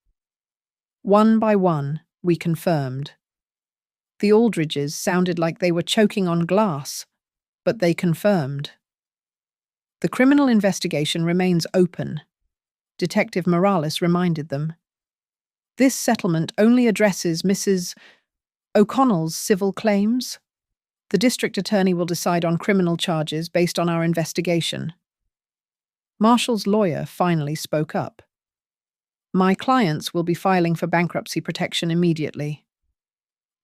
One by one, we confirmed. The Aldridges sounded like they were choking on glass, but they confirmed. The criminal investigation remains open, Detective Morales reminded them. This settlement only addresses Mrs. O'Connell's civil claims. The district attorney will decide on criminal charges based on our investigation. Marshall's lawyer finally spoke up. My clients will be filing for bankruptcy protection immediately.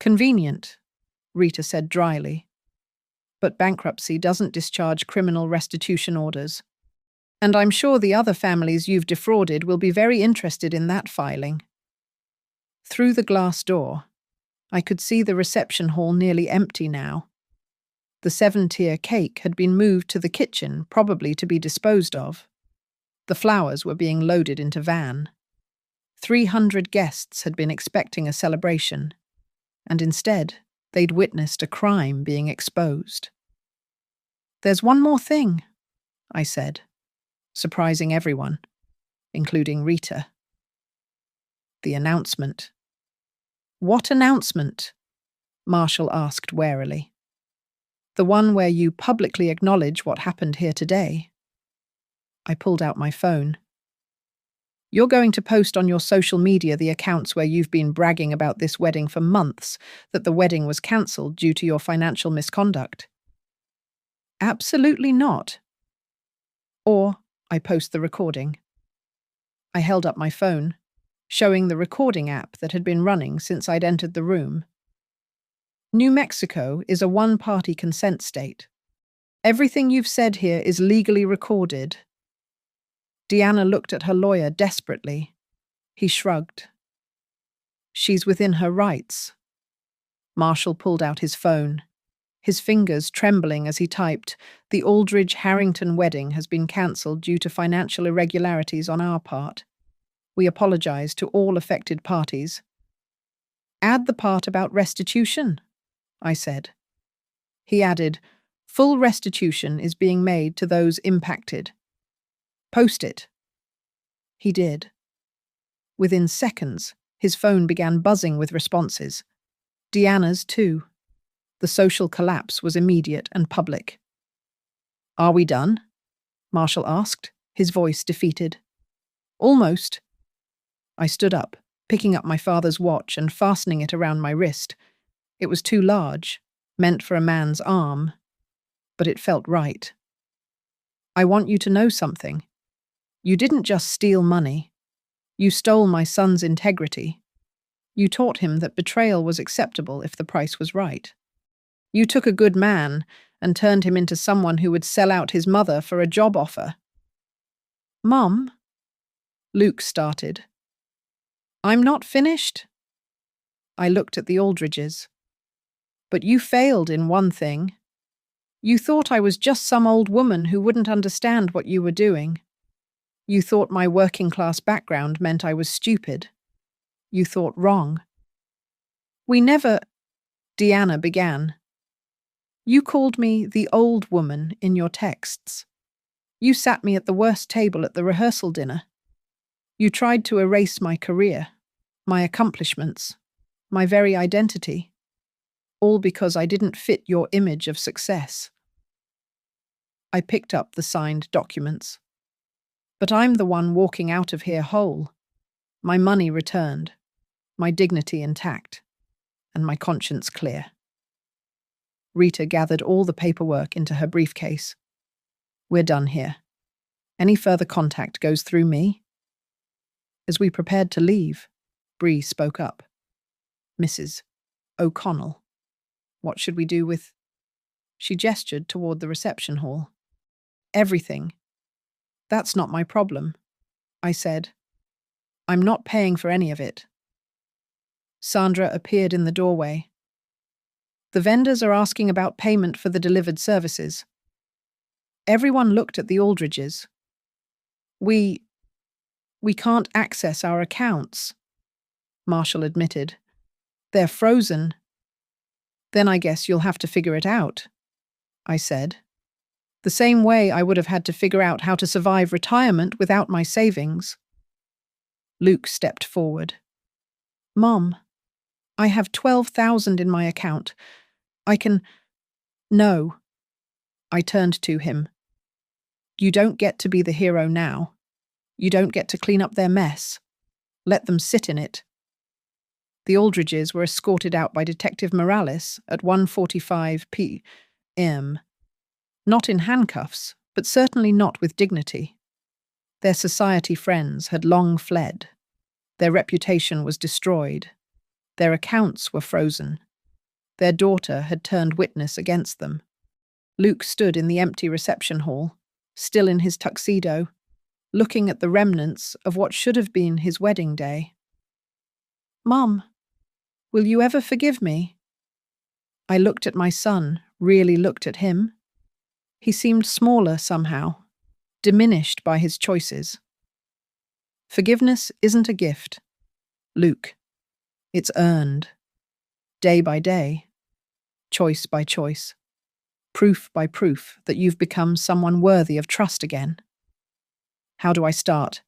Convenient, Rita said dryly. But bankruptcy doesn't discharge criminal restitution orders. And I'm sure the other families you've defrauded will be very interested in that filing. Through the glass door, I could see the reception hall nearly empty now. The 7-tier cake had been moved to the kitchen, probably to be disposed of. The flowers were being loaded into van. 300 guests had been expecting a celebration, and instead, they'd witnessed a crime being exposed. There's one more thing, I said, surprising everyone, including Rita. The announcement. What announcement? Marshall asked warily. The one where you publicly acknowledge what happened here today. I pulled out my phone. You're going to post on your social media the accounts where you've been bragging about this wedding for months, that the wedding was cancelled due to your financial misconduct. Absolutely not. Or I post the recording. I held up my phone, showing the recording app that had been running since I'd entered the room. New Mexico is a one-party consent state. Everything you've said here is legally recorded. Deanna looked at her lawyer desperately. He shrugged. She's within her rights. Marshall pulled out his phone. His fingers trembling as he typed, "The Aldridge-Harrington wedding has been cancelled due to financial irregularities on our part. We apologize to all affected parties." "Add the part about restitution," I said. He added, "Full restitution is being made to those impacted. Post it." He did. Within seconds, his phone began buzzing with responses. Deanna's too. The social collapse was immediate and public. "Are we done?" Marshall asked, his voice defeated. "Almost." I stood up, picking up my father's watch and fastening it around my wrist. It was too large, meant for a man's arm, but it felt right. "I want you to know something. You didn't just steal money. You stole my son's integrity. You taught him that betrayal was acceptable if the price was right. You took a good man and turned him into someone who would sell out his mother for a job offer." "Mom?" Luke started. "I'm not finished." I looked at the Aldridges. "But you failed in one thing. You thought I was just some old woman who wouldn't understand what you were doing. You thought my working-class background meant I was stupid. You thought wrong." "We never—" Deanna began. "You called me the old woman in your texts. You sat me at the worst table at the rehearsal dinner. You tried to erase my career, my accomplishments, my very identity, all because I didn't fit your image of success." I picked up the signed documents. "But I'm the one walking out of here whole. My money returned, my dignity intact, and my conscience clear." Rita gathered all the paperwork into her briefcase. "We're done here. Any further contact goes through me." As we prepared to leave, Bree spoke up. "Mrs. O'Connell, what should we do with—" She gestured toward the reception hall. "Everything. That's not my problem," I said. "I'm not paying for any of it." Sandra appeared in the doorway. "The vendors are asking about payment for the delivered services." Everyone looked at the Aldridges. We can't access our accounts," Marshall admitted. "They're frozen." "Then I guess you'll have to figure it out," I said. "The same way I would have had to figure out how to survive retirement without my savings." Luke stepped forward. "Mom, I have $12,000 in my account. I can—" "No." I turned to him. "You don't get to be the hero now. You don't get to clean up their mess. Let them sit in it." The Aldridges were escorted out by Detective Morales at 1:45 p.m. Not in handcuffs, but certainly not with dignity. Their society friends had long fled. Their reputation was destroyed. Their accounts were frozen. Their daughter had turned witness against them. Luke stood in the empty reception hall, still in his tuxedo, looking at the remnants of what should have been his wedding day. "Mom, will you ever forgive me?" I looked at my son, really looked at him. He seemed smaller somehow, diminished by his choices. "Forgiveness isn't a gift, Luke. It's earned. Day by day. Choice by choice. Proof by proof that you've become someone worthy of trust again." "How do I start?"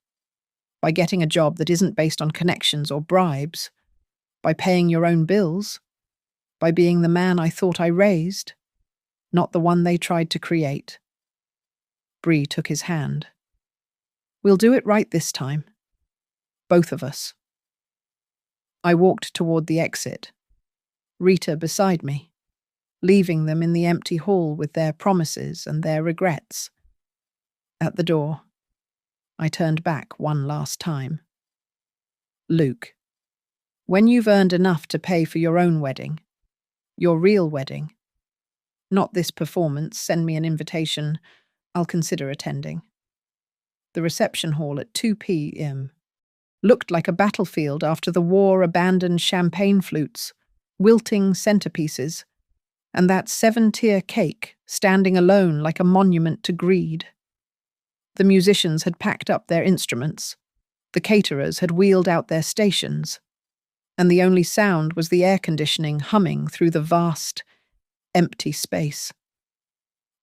"By getting a job that isn't based on connections or bribes. By paying your own bills. By being the man I thought I raised, not the one they tried to create." Bree took his hand. "We'll do it right this time. Both of us." I walked toward the exit, Rita beside me, leaving them in the empty hall with their promises and their regrets. At the door, I turned back one last time. "Luke, when you've earned enough to pay for your own wedding, your real wedding, not this performance, send me an invitation, I'll consider attending." The reception hall at 2 p.m. looked like a battlefield after the war abandoned champagne flutes, wilting centerpieces, and that 7-tier cake standing alone like a monument to greed. The musicians had packed up their instruments, the caterers had wheeled out their stations, and the only sound was the air conditioning humming through the vast, empty space.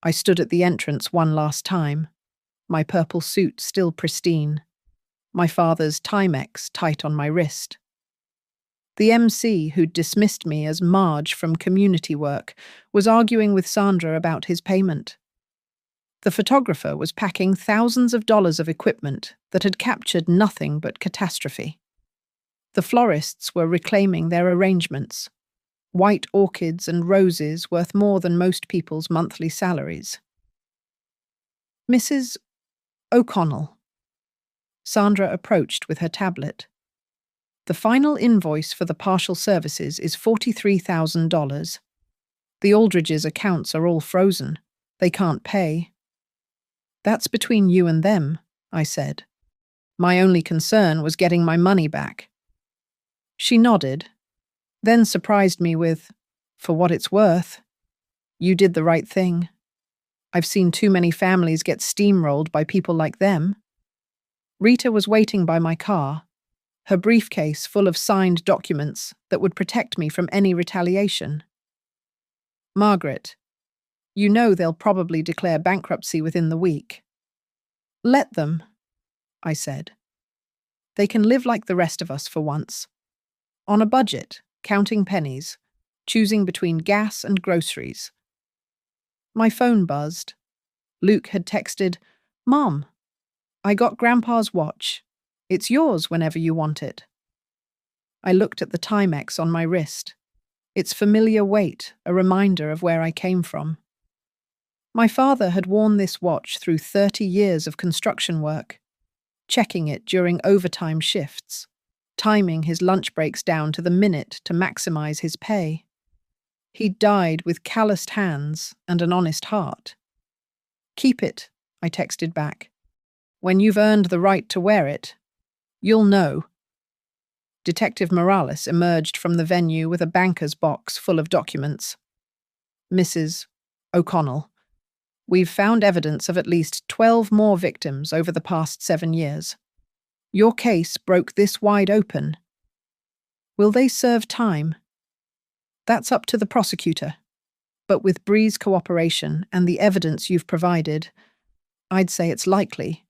I stood at the entrance one last time, my purple suit still pristine, my father's Timex tight on my wrist. The MC, who'd dismissed me as Marge from community work, was arguing with Sandra about his payment. The photographer was packing thousands of dollars of equipment that had captured nothing but catastrophe. The florists were reclaiming their arrangements, white orchids and roses worth more than most people's monthly salaries. Mrs. O'Connell. Sandra approached with her tablet. The final invoice for the partial services is $43,000. The Aldridges' accounts are all frozen. They can't pay. That's between you and them, I said. My only concern was getting my money back. She nodded, then surprised me with, "For what it's worth, you did the right thing. I've seen too many families get steamrolled by people like them." Rita was waiting by my car, her briefcase full of signed documents that would protect me from any retaliation. "Margaret, you know they'll probably declare bankruptcy within the week." "Let them," I said. "They can live like the rest of us for once. On a budget, counting pennies, choosing between gas and groceries." My phone buzzed. Luke had texted, "Mom, I got Grandpa's watch. It's yours whenever you want it." I looked at the Timex on my wrist, its familiar weight a reminder of where I came from. My father had worn this watch through 30 years of construction work, checking it during overtime shifts, timing his lunch breaks down to the minute to maximize his pay. He died with calloused hands and an honest heart. "Keep it," I texted back. "When you've earned the right to wear it, you'll know." Detective Morales emerged from the venue with a banker's box full of documents. "Mrs. O'Connell, we've found evidence of at least 12 more victims over the past 7 years. Your case broke this wide open. Will they serve time?" "That's up to the prosecutor. But with Bree's cooperation and the evidence you've provided, I'd say it's likely."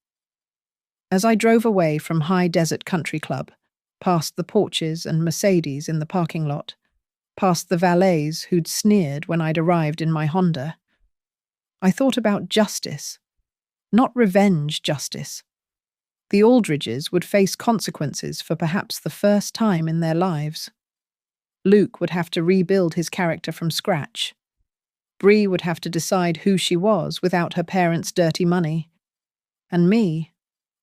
As I drove away from High Desert Country Club, past the Porsches and Mercedes in the parking lot, past the valets who'd sneered when I'd arrived in my Honda, I thought about justice, not revenge justice. The Aldridges would face consequences for perhaps the first time in their lives. Luke would have to rebuild his character from scratch. Bree would have to decide who she was without her parents' dirty money. And me,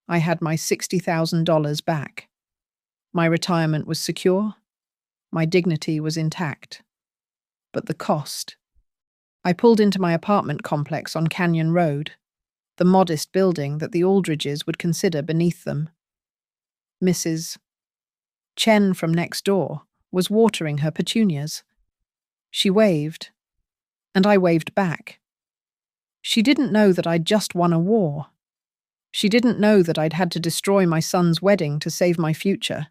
I had my $60,000 back. My retirement was secure. My dignity was intact. But the cost. I pulled into my apartment complex on Canyon Road, the modest building that the Aldridges would consider beneath them. Mrs. Chen from next door was watering her petunias. She waved, and I waved back. She didn't know that I'd just won a war. She didn't know that I'd had to destroy my son's wedding to save my future.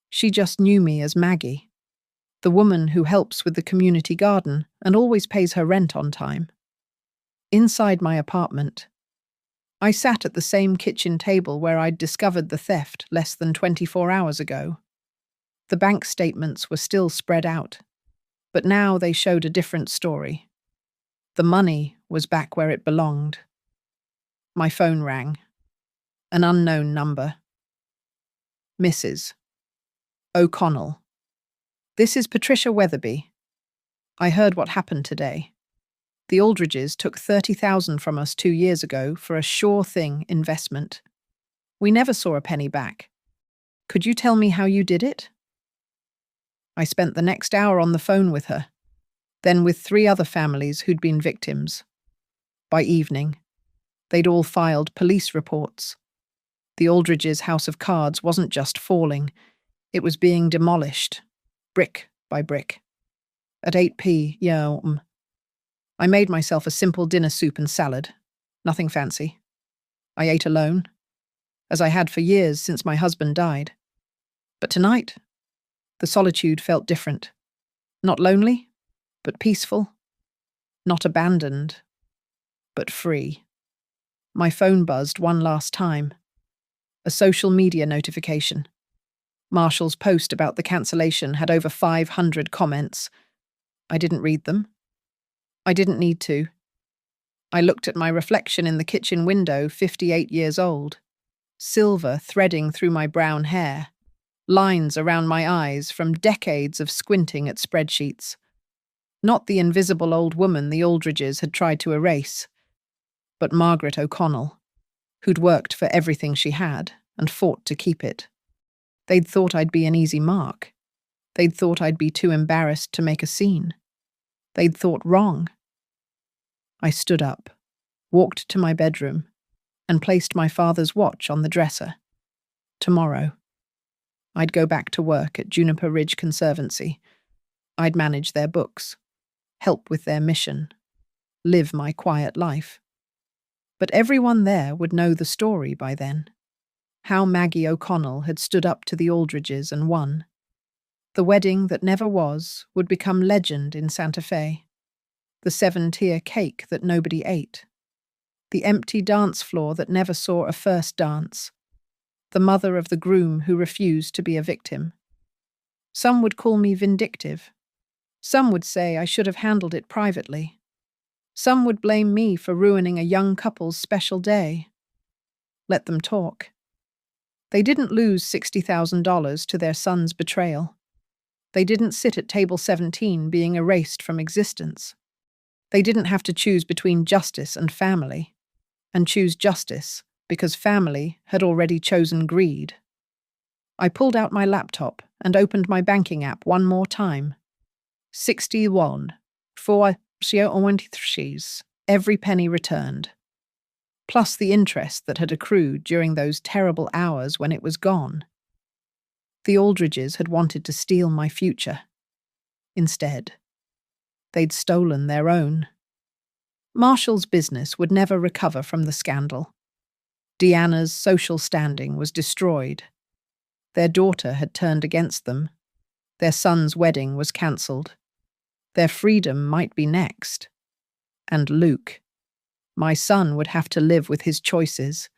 She just knew me as Maggie, the woman who helps with the community garden and always pays her rent on time. Inside my apartment, I sat at the same kitchen table where I'd discovered the theft less than 24 hours ago. The bank statements were still spread out, but now they showed a different story. The money was back where it belonged. My phone rang. An unknown number. "Mrs. O'Connell. This is Patricia Weatherby. I heard what happened today. The Aldridges took $30,000 from us 2 years ago for a sure thing investment. We never saw a penny back. Could you tell me how you did it?" I spent the next hour on the phone with her, then with 3 other families who'd been victims. By evening, They'd all filed police reports. The Aldridges' house of cards wasn't just falling, it was being demolished, brick by brick. At 8 p.m, I made myself a simple dinner soup and salad. Nothing fancy. I ate alone, as I had for years since my husband died. But tonight, the solitude felt different. Not lonely, but peaceful. Not abandoned, but free. My phone buzzed one last time. A social media notification. Marshall's post about the cancellation had over 500 comments. I didn't read them. I didn't need to. I looked at my reflection in the kitchen window, 58 years old. Silver threading through my brown hair. Lines around my eyes from decades of squinting at spreadsheets. Not the invisible old woman the Aldridges had tried to erase, but Margaret O'Connell, who'd worked for everything she had and fought to keep it. They'd thought I'd be an easy mark. They'd thought I'd be too embarrassed to make a scene. They'd thought wrong. I stood up, walked to my bedroom, and placed my father's watch on the dresser. Tomorrow, I'd go back to work at Juniper Ridge Conservancy. I'd manage their books, help with their mission, live my quiet life. But everyone there would know the story by then. How Maggie O'Connell had stood up to the Aldridges and won. The wedding that never was would become legend in Santa Fe. The 7-tier cake that nobody ate. The empty dance floor that never saw a first dance. The mother of the groom who refused to be a victim. Some would call me vindictive. Some would say I should have handled it privately. Some would blame me for ruining a young couple's special day. Let them talk. They didn't lose $60,000 to their son's betrayal. They didn't sit at table 17 being erased from existence. They didn't have to choose between justice and family, and choose justice because family had already chosen greed. I pulled out my laptop and opened my banking app one more time. 61 for every penny returned, plus the interest that had accrued during those terrible hours when it was gone. The Aldridges had wanted to steal my future. Instead, they'd stolen their own. Marshall's business would never recover from the scandal. Deanna's social standing was destroyed. Their daughter had turned against them. Their son's wedding was cancelled. Their freedom might be next. And Luke, my son, would have to live with his choices.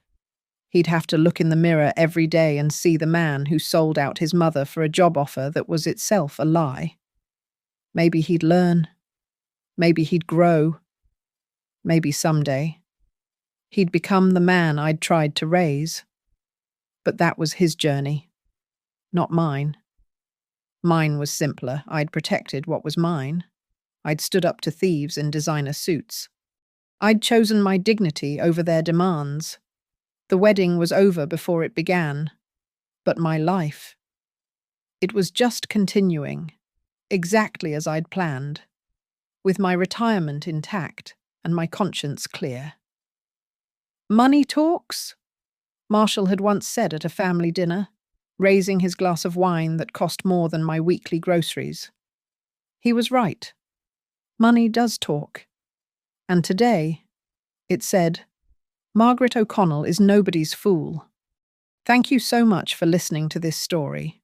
He'd have to look in the mirror every day and see the man who sold out his mother for a job offer that was itself a lie. Maybe he'd learn. Maybe he'd grow. Maybe someday he'd become the man I'd tried to raise. But that was his journey, not mine. Mine was simpler. I'd protected what was mine. I'd stood up to thieves in designer suits. I'd chosen my dignity over their demands. The wedding was over before it began. But my life, it was just continuing, exactly as I'd planned, with my retirement intact and my conscience clear. Money talks? Marshall had once said at a family dinner, raising his glass of wine that cost more than my weekly groceries. He was right. Money does talk. And today, it said, Margaret O'Connell is nobody's fool. Thank you so much for listening to this story.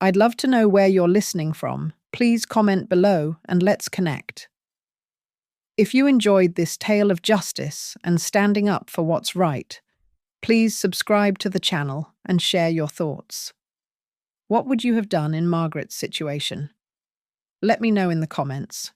I'd love to know where you're listening from. Please comment below and let's connect. If you enjoyed this tale of justice and standing up for what's right, please subscribe to the channel and share your thoughts. What would you have done in Margaret's situation? Let me know in the comments.